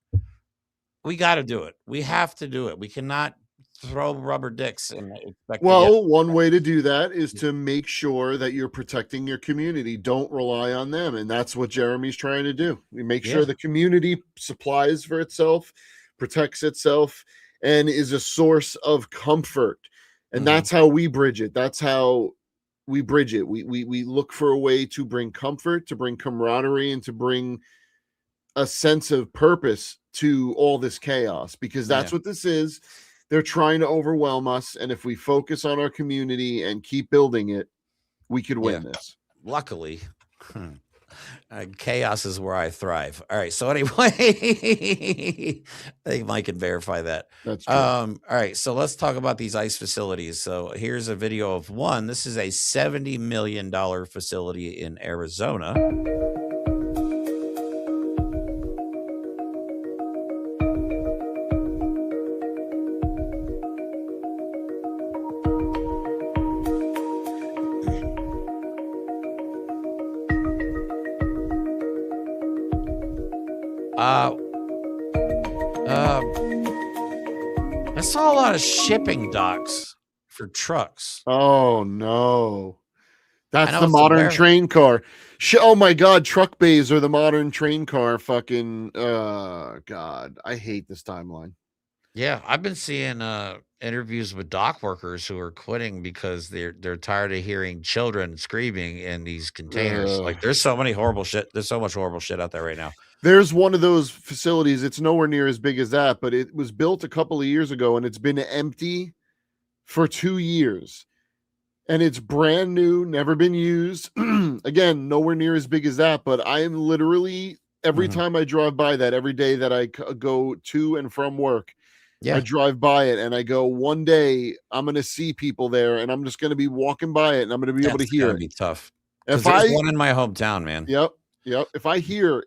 We got to do it. We have to do it. We cannot throw rubber dicks and expect. Well, one way to do that is to make sure that you're protecting your community. Don't rely on them. And that's what Jeremy's trying to do. We make sure the community supplies for itself, protects itself, and is a source of comfort. And that's how we bridge it. That's how we bridge it. We look for a way to bring comfort, to bring camaraderie, and to bring a sense of purpose to all this chaos, because that's what this is. They're trying to overwhelm us, and if we focus on our community and keep building it, we could win this. Luckily, chaos is where I thrive. All right. So anyway, I think Mike can verify that. That's true. All right. So let's talk about these ICE facilities. So here's a video of one. This is a $70 million facility in Arizona. I saw a lot of shipping docks for trucks. Oh no, that's the modern train car. Oh my God, truck bays are the modern train car. Fucking God, I hate this timeline. Yeah, I've been seeing interviews with dock workers who are quitting because they're tired of hearing children screaming in these containers. Like, there's so many horrible shit. There's so much horrible shit out there right now. There's one of those facilities. It's nowhere near as big as that, but it was built a couple of years ago, and it's been empty for 2 years. And it's brand new, never been used. Again, nowhere near as big as that, but I am literally, every time I drive by that, every day that I go to and from work, I drive by it and I go, one day I'm going to see people there, and I'm just going to be walking by it, and I'm going to be able to hear it. It's going to be tough. If there's one in my hometown, man. Yep. If I hear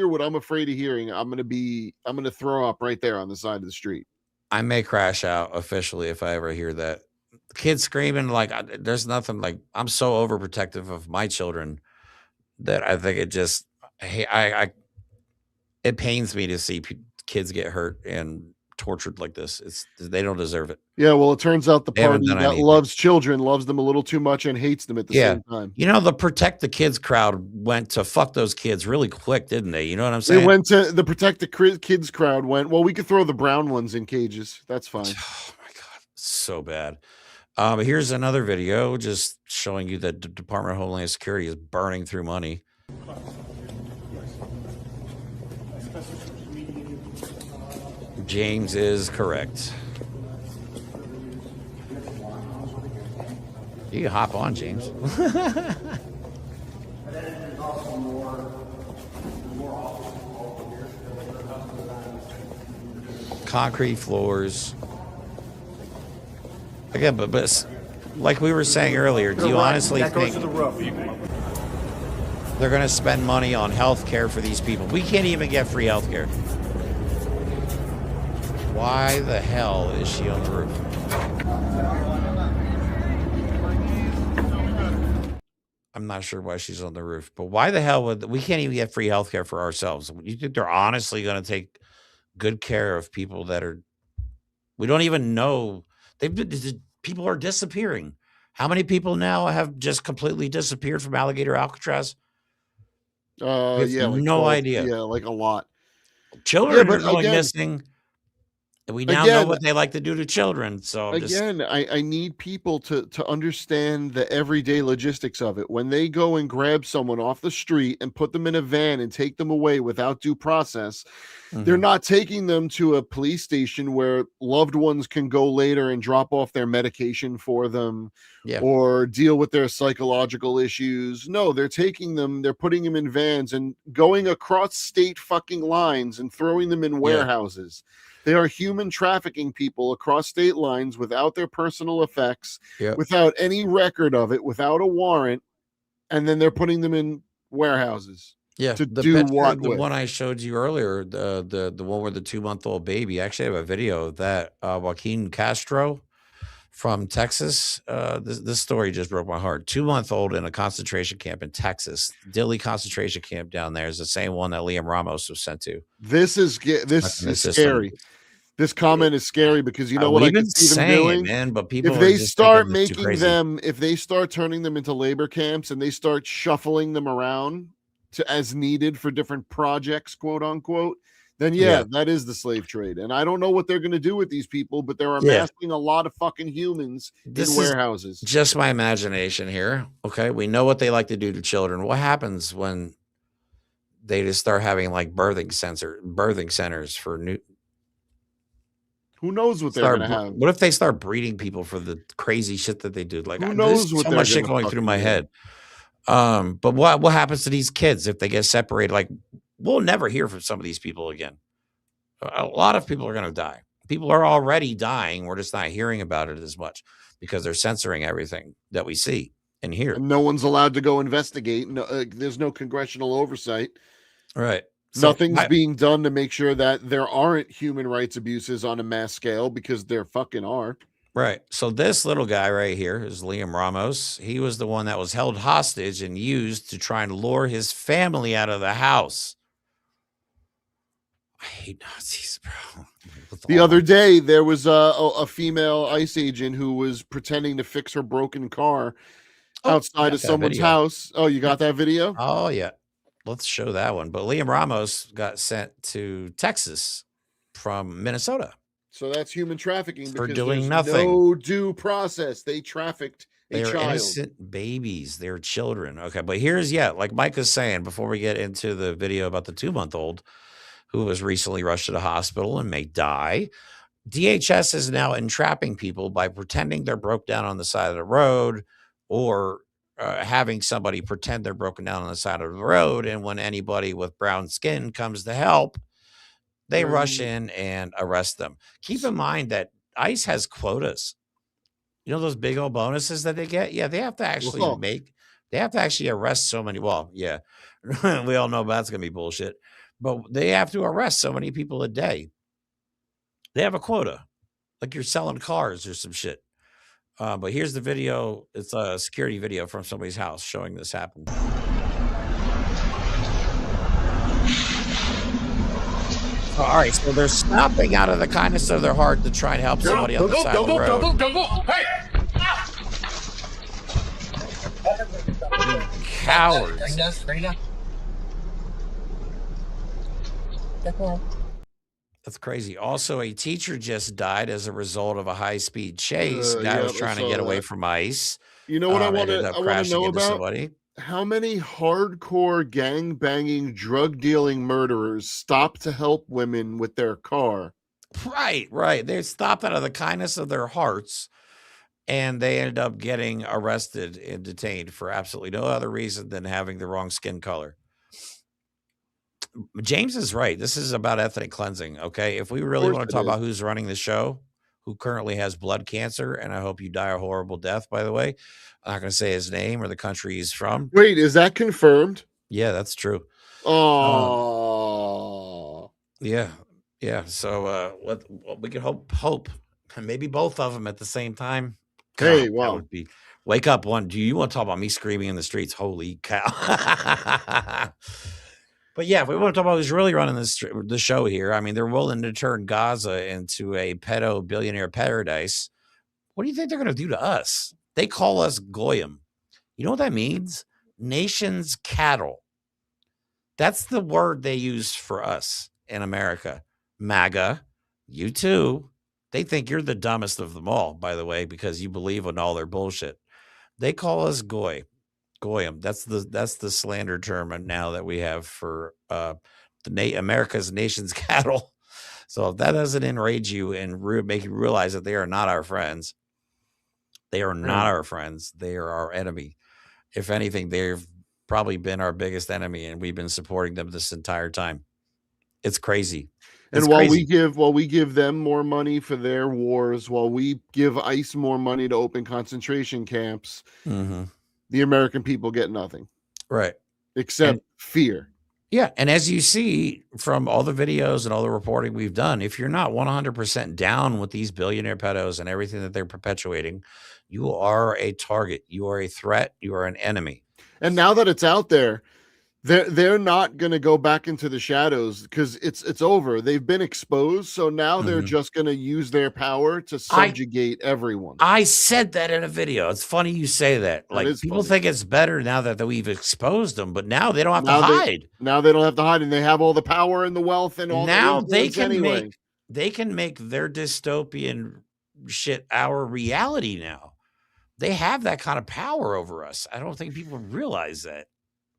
what I'm afraid of hearing, I'm going to throw up right there on the side of the street. I may crash out officially if I ever hear that. Kids screaming, like, there's nothing, like, I'm so overprotective of my children that I think it just, it pains me to see kids get hurt and tortured like this. They don't deserve it. Yeah, well, it turns out the party that loves children loves them a little too much and hates them at the same time. You know, the Protect the Kids crowd went to fuck those kids really quick, didn't they? You know what I'm saying? They went to the Protect the Kids crowd went, well, we could throw the brown ones in cages. That's fine. Oh my God, so bad. Here's another video just showing you that the Department of Homeland Security is burning through money. James is correct. You can hop on, James. Concrete floors. Again, but like we were saying earlier, do you honestly think they're going to spend money on health care for these people? We can't even get free health care. Why the hell is she on the roof? I'm not sure why she's on the roof, but why the hell would we can't even get free health care for ourselves? You think they're honestly going to take good care of people that are, we don't even know, people are disappearing. How many people now have just completely disappeared from Alligator Alcatraz? Yeah, like no 12, idea. Yeah, like a lot. Children are going missing. And we now know what they like to do to children. So I need people to understand the everyday logistics of it. When they go and grab someone off the street and put them in a van and take them away without due process, they're not taking them to a police station where loved ones can go later and drop off their medication for them or deal with their psychological issues. No, they're taking them, they're putting them in vans and going across state fucking lines and throwing them in warehouses. They are human trafficking people across state lines without their personal effects, without any record of it, without a warrant, and then they're putting them in warehouses. Yeah, to the do picture, what the with? one I showed you earlier, the one where the 2-month-old baby. I actually have a video of that. Joaquin Castro from Texas. This story just broke my heart. 2-month-old in a concentration camp in Texas. Dilley concentration camp down there is the same one that Liam Ramos was sent to. This is scary. This comment is scary because you know what I can see them doing, man. But people, if they start making them, if they start turning them into labor camps and they start shuffling them around to as needed for different projects, quote unquote, then that is the slave trade. And I don't know what they're going to do with these people, but they're amassing a lot of fucking humans in warehouses. Just my imagination here. Okay, we know what they like to do to children. What happens when they just start having like birthing centers for new? Who knows what they're going to have? What if they start breeding people for the crazy shit that they do? Like, who knows what so much shit going through my head. But what happens to these kids if they get separated? Like, we'll never hear from some of these people again. A lot of people are going to die. People are already dying. We're just not hearing about it as much because they're censoring everything that we see and hear. And no one's allowed to go investigate. No, there's no congressional oversight. Right. So nothing's being done to make sure that there aren't human rights abuses on a mass scale, because there fucking are. Right. So this little guy right here is Liam Ramos. He was the one that was held hostage and used to try and lure his family out of the house. I hate Nazis, bro. The other day, there was a female ICE agent who was pretending to fix her broken car outside of someone's house. Oh, you got that video? Oh, yeah. Let's show that one. But Liam Ramos got sent to Texas from Minnesota. So that's human trafficking for doing nothing. No due process. They trafficked a child. Innocent babies. They're children. Okay, but here's like Mike is saying before we get into the video about the 2-month-old who was recently rushed to the hospital and may die. DHS is now entrapping people by pretending they're broke down on the side of the road, or having somebody pretend they're broken down on the side of the road. And when anybody with brown skin comes to help, they rush in and arrest them. Keep in mind that ICE has quotas. You know those big old bonuses that they get? Yeah, they have to actually they have to actually arrest so many. Well, yeah, we all know that's going to be bullshit. But they have to arrest so many people a day. They have a quota. Like you're selling cars or some shit. But here's the video. It's a security video from somebody's house showing this happen. All right, so they're stopping out of the kindness of their heart to try and help somebody on the side of the road. Cowards. That's crazy. Also, a teacher just died as a result of a high-speed chase. Guy was trying to get away from ICE. You know what I want to know about? Somebody. How many hardcore gang-banging, drug-dealing murderers stop to help women with their car? Right. They stopped out of the kindness of their hearts, and they ended up getting arrested and detained for absolutely no other reason than having the wrong skin color. James is right. This is about ethnic cleansing. Okay. If we really want to talk about who's running the show, who currently has blood cancer, and I hope you die a horrible death, by the way. I'm not going to say his name or the country he's from. Wait, is that confirmed? Yeah, that's true. Oh, yeah. So what we can hope maybe both of them at the same time. Hey, God, wow. that would be wake up one. Do you want to talk about me screaming in the streets? Holy cow. But yeah, if we want to talk about who's really running the show here, I mean, they're willing to turn Gaza into a pedo billionaire paradise. What do you think they're going to do to us? They call us goyim. You know what that means? Nation's cattle. That's the word they use for us in America. MAGA, you too. They think you're the dumbest of them all, by the way, because you believe in all their bullshit. They call us goyim. That's the slander term now that we have for America's nation's cattle. So if that doesn't enrage you and make you realize that they are not our friends, they are not our friends. They are our enemy. If anything, they've probably been our biggest enemy, and we've been supporting them this entire time. It's crazy. And while we give them more money for their wars, while we give ICE more money to open concentration camps, the American people get nothing. Right. Except fear. Yeah. And as you see from all the videos and all the reporting we've done, if you're not 100% down with these billionaire pedos and everything that they're perpetuating, you are a target. You are a threat. You are an enemy. And now that it's out there, they're not going to go back into the shadows because it's over. They've been exposed, so now they're just going to use their power to subjugate everyone. I said that in a video. It's funny you say that. Like, people think it's better now that we've exposed them, but now they don't have to hide. Now they don't have to hide, and they have all the power and the wealth and all. Now they can make their dystopian shit our reality. Now they have that kind of power over us. I don't think people realize that.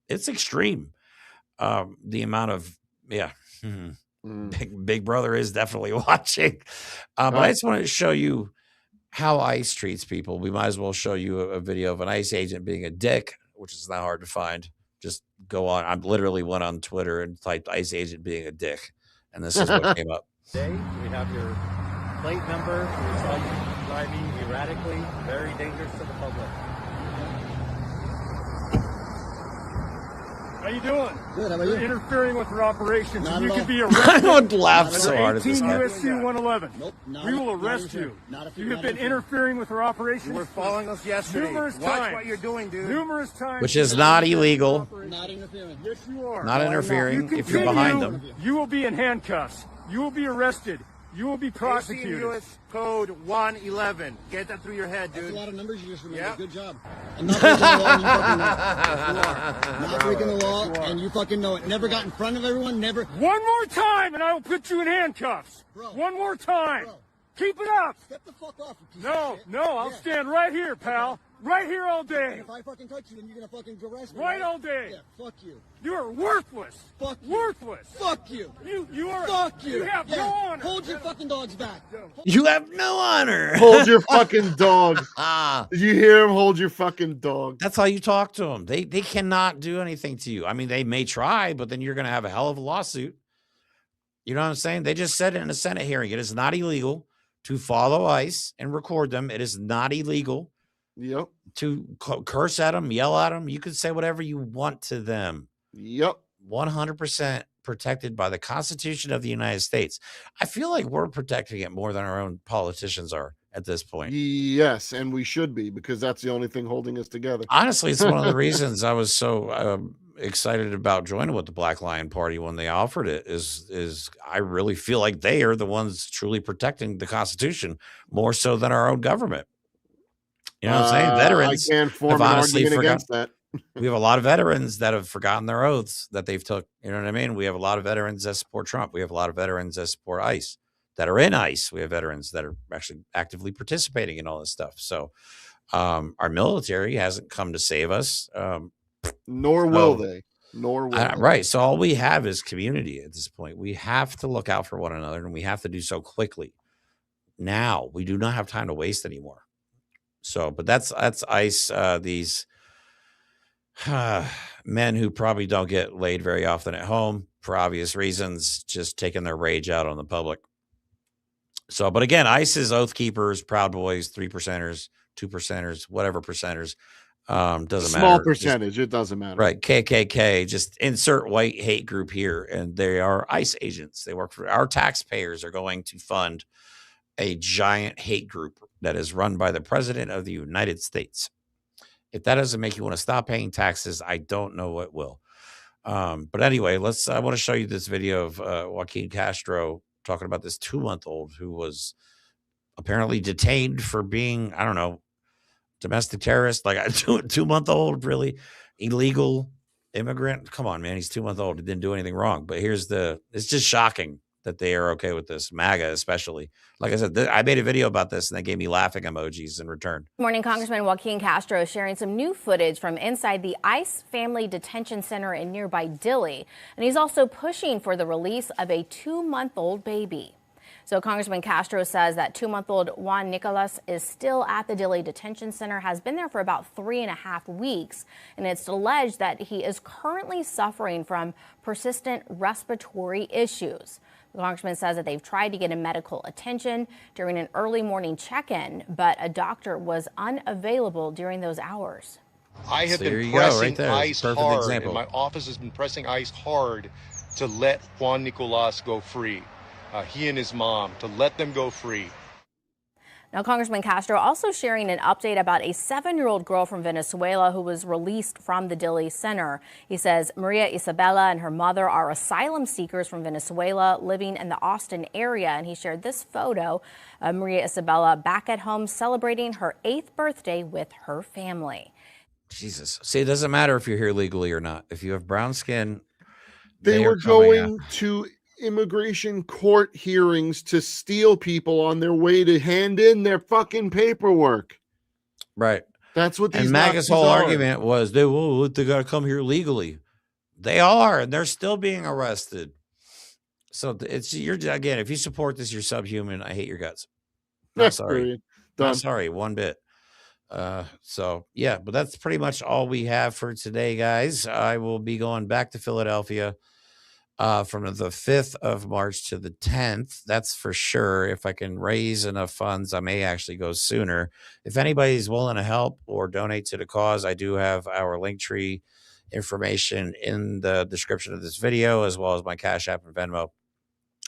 It's extreme. The amount of, Big Brother is definitely watching. But I just wanted to show you how ICE treats people. We might as well show you a video of an ICE agent being a dick, which is not hard to find. Just go on. I literally went on Twitter and typed ICE agent being a dick. And this is what came up. Today, we have your plate number. We saw you driving erratically, very dangerous to the public. How you doing? Good. How about you? You're interfering with our operations. Not you at could all. be arrested. I don't laugh so hard at 18 this guy. USC 111. Nope. We will arrest you. You have been interfering with our operations. You were following us yesterday. Numerous Watch times. what you're doing, dude. Numerous times. Which is not illegal. Not interfering. Yes, you are. Not interfering if you're behind them. You will be in handcuffs. You will be arrested. You will be prosecuted. U.S. Code 111. Get that through your head, dude. That's a lot of numbers you just remembered. Yeah. Good job. I'm not breaking the law, and you fucking know it. Yes, you are. Not breaking the law, and you fucking know it. Never got in front of everyone, never. One more time, and I will put you in handcuffs. Bro. One more time. Bro. Keep it up. Step the fuck off, you piece No, of shit. no, I'll stand right here, pal. Right here all day. If I fucking touch you, then you're gonna fucking arrest me. Right all day. Yeah, fuck you. You are worthless. Fuck you. Worthless. Fuck you. You are. Fuck you. You have no honor. Hold your fucking dogs back. You have no honor. Hold your fucking dog. Did you hear him? Hold your fucking dog. That's how you talk to them. They cannot do anything to you. I mean, they may try, but then you're going to have a hell of a lawsuit. You know what I'm saying? They just said it in a Senate hearing. It is not illegal to follow ICE and record them. It is not illegal to curse at them, yell at them. You can say whatever you want to them. 100% protected by the Constitution of the United States. I feel like we're protecting it more than our own politicians are at this point. Yes, and we should be, because that's the only thing holding us together. Honestly, it's one of the reasons I was so excited about joining with the Black Lion Party when they offered it is I really feel like they are the ones truly protecting the Constitution more so than our own government. You know what I'm saying? Veterans I can't form an argument against that. We have a lot of veterans that have forgotten their oaths that they've took. You know what I mean? We have a lot of veterans that support Trump. We have a lot of veterans that support ICE, that are in ICE. We have veterans that are actually actively participating in all this stuff. So our military hasn't come to save us. Nor will they. Right. So all we have is community at this point. We have to look out for one another, and we have to do so quickly. Now we do not have time to waste anymore. So, but that's ICE. These Men who probably don't get laid very often at home for obvious reasons, just taking their rage out on the public. So, but again, ISIS, Oath Keepers, Proud Boys, 3%ers, 2%ers, whatever percenters, doesn't matter. Small percentage, it doesn't matter. Right. KKK, just insert white hate group here. And they are ICE agents. They work for our taxpayers are going to fund a giant hate group that is run by the president of the United States. If that doesn't make you want to stop paying taxes, I don't know what will. But anyway, I want to show you this video of Joaquin Castro talking about this 2-month-old who was apparently detained for being, I don't know, domestic terrorist, like a 2-month-old, really illegal immigrant. Come on, man. He's 2-month-old. He didn't do anything wrong. But it's just shocking that they are okay with this, MAGA especially. Like I said, I made a video about this and they gave me laughing emojis in return. Morning, Congressman Joaquin Castro sharing some new footage from inside the ICE Family Detention Center in nearby Dilley. And he's also pushing for the release of a 2-month-old baby. So Congressman Castro says that 2-month-old Juan Nicolas is still at the Dilley Detention Center, has been there for about 3.5 weeks, and it's alleged that he is currently suffering from persistent respiratory issues. The congressman says that they've tried to get him medical attention during an early morning check-in, but a doctor was unavailable during those hours. I have been pressing ICE hard, and my office has been pressing ICE hard to let Juan Nicolas go free. He and his mom, to let them go free. Now, Congressman Castro also sharing an update about a 7-year-old girl from Venezuela who was released from the Dilley Center. He says Maria Isabella and her mother are asylum seekers from Venezuela living in the Austin area. And he shared this photo of Maria Isabella back at home celebrating her 8th birthday with her family. Jesus. See, it doesn't matter if you're here legally or not. If you have brown skin, they were going to immigration court hearings to steal people on their way to hand in their fucking paperwork. Right. That's what these and MAGA's whole argument was they got to come here legally. They are, and they're still being arrested. So again, if you support this, you're subhuman. I hate your guts. Not sorry. Not sorry, one bit. So yeah, but that's pretty much all we have for today, guys. I will be going back to Philadelphia from the 5th of March to the 10th. That's for sure. If I can raise enough funds, I may actually go sooner. If anybody's willing to help or donate to the cause, I do have our Linktree information in the description of this video, as well as my Cash App and Venmo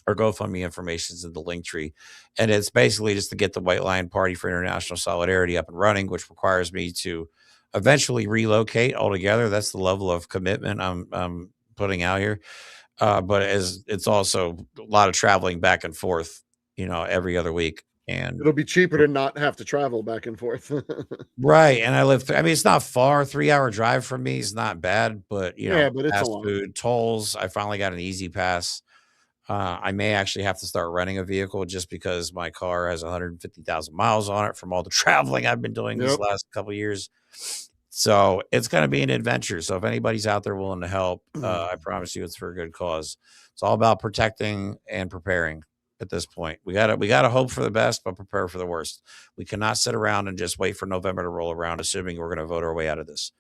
or GoFundMe information is in the Linktree. And it's basically just to get the White Lion Party for International Solidarity up and running, which requires me to eventually relocate altogether. That's the level of commitment I'm putting out here. But it's also a lot of traveling back and forth, every other week. And it'll be cheaper to not have to travel back and forth. Right. And I live, it's not far, 3-hour drive from me. It's not bad, but but it's fast a lot. Food, tolls. I finally got an Easy Pass. I may actually have to start renting a vehicle just because my car has 150,000 miles on it from all the traveling I've been doing these last couple of years. So it's going to be an adventure. So if anybody's out there willing to help, I promise you it's for a good cause. It's all about protecting and preparing at this point. We got to hope for the best, but prepare for the worst. We cannot sit around and just wait for November to roll around, assuming we're going to vote our way out of this.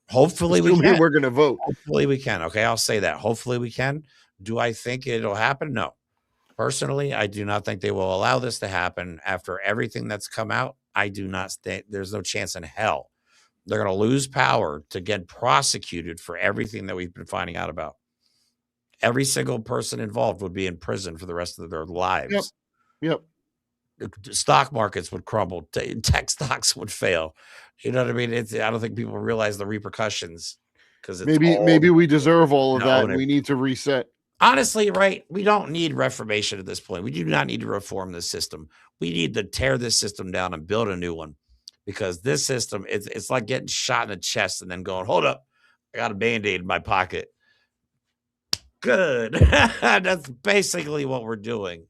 Hopefully we can. We're going to vote. Hopefully we can. Okay, I'll say that. Hopefully we can. Do I think it'll happen? No. Personally, I do not think they will allow this to happen after everything that's come out. I do not think there's no chance in hell. They're going to lose power to get prosecuted for everything that we've been finding out about. Every single person involved would be in prison for the rest of their lives. Yep. The stock markets would crumble. Tech stocks would fail. You know what I mean? I don't think people realize the repercussions because maybe we deserve all of that. And we need to reset. Honestly, right? We don't need reformation at this point. We do not need to reform this system. We need to tear this system down and build a new one. Because this system, it's like getting shot in the chest and then going, hold up, I got a Band-Aid in my pocket. Good. That's basically what we're doing.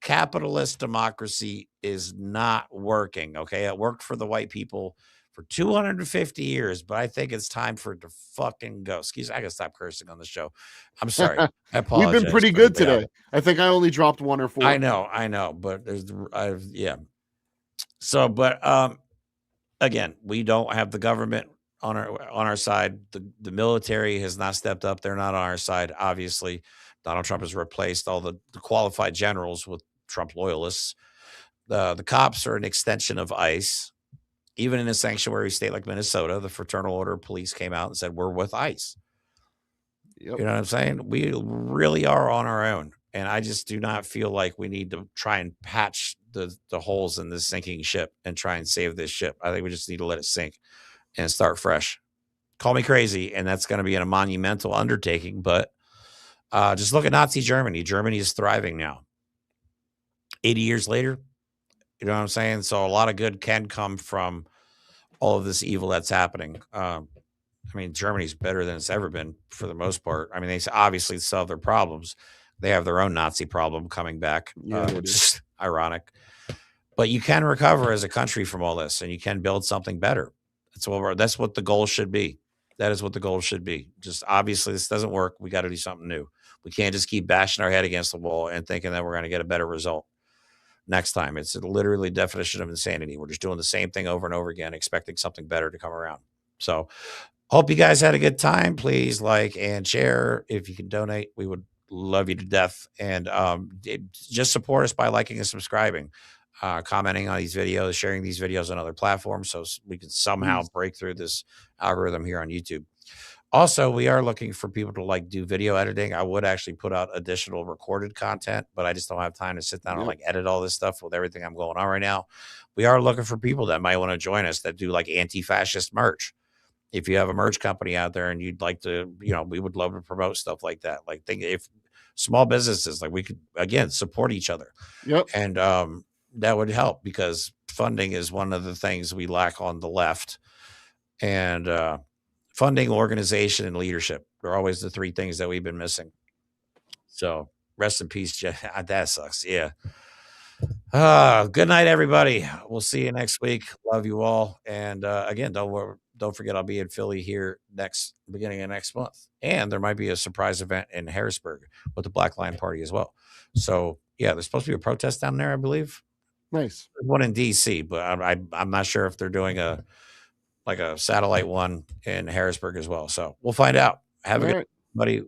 Capitalist democracy is not working, okay? It worked for the white people for 250 years, but I think it's time for it to fucking go. Excuse me, I gotta stop cursing on the show. I'm sorry. I apologize. We've been pretty good today. I think I only dropped 1 or 4. I know, but yeah. So, but again, we don't have the government on our side. The military has not stepped up. They're not on our side. Obviously, Donald Trump has replaced all the qualified generals with Trump loyalists. The cops are an extension of ICE. Even in a sanctuary state like Minnesota, the Fraternal Order of Police came out and said, we're with ICE. Yep. You know what I'm saying? We really are on our own. And I just do not feel like we need to try and patch the holes in this sinking ship and try and save this ship. I think we just need to let it sink and start fresh. Call me crazy, and that's going to be a monumental undertaking. But just look at Nazi Germany. Germany is thriving now. 80 years later, you know what I'm saying? So a lot of good can come from all of this evil that's happening. I mean, Germany's better than it's ever been for the most part. I mean, they obviously solve their problems. They have their own Nazi problem coming back, which is ironic. But you can recover as a country from all this, and you can build something better. That's what the goal should be. That is what the goal should be. Just obviously, this doesn't work. We got to do something new. We can't just keep bashing our head against the wall and thinking that we're going to get a better result next time. It's literally definition of insanity. We're just doing the same thing over and over again, expecting something better to come around. So hope you guys had a good time. Please like and share. If you can donate, we would love you to death. And just support us by liking and subscribing, commenting on these videos, sharing these videos on other platforms so we can somehow break through this algorithm here on YouTube. Also, we are looking for people to do video editing. I would actually put out additional recorded content, but I just don't have time to sit down and edit all this stuff with everything I'm going on right now. We are looking for people that might want to join us that do anti-fascist merch. If you have a merch company out there and you'd like to, we would love to promote stuff like that. If small businesses, we could, again, support each other. Yep. And that would help because funding is one of the things we lack on the left. And funding, organization, and leadership are always the three things that we've been missing. So rest in peace, Jeff. That sucks. Yeah. Good night, everybody. We'll see you next week. Love you all. And again, don't forget, I'll be in Philly here beginning of next month. And there might be a surprise event in Harrisburg with the Black Lion Party as well. So yeah, there's supposed to be a protest down there, I believe. Nice. There's one in DC, but I'm not sure if they're doing a satellite one in Harrisburg as well. So we'll find out. Have a good night, buddy.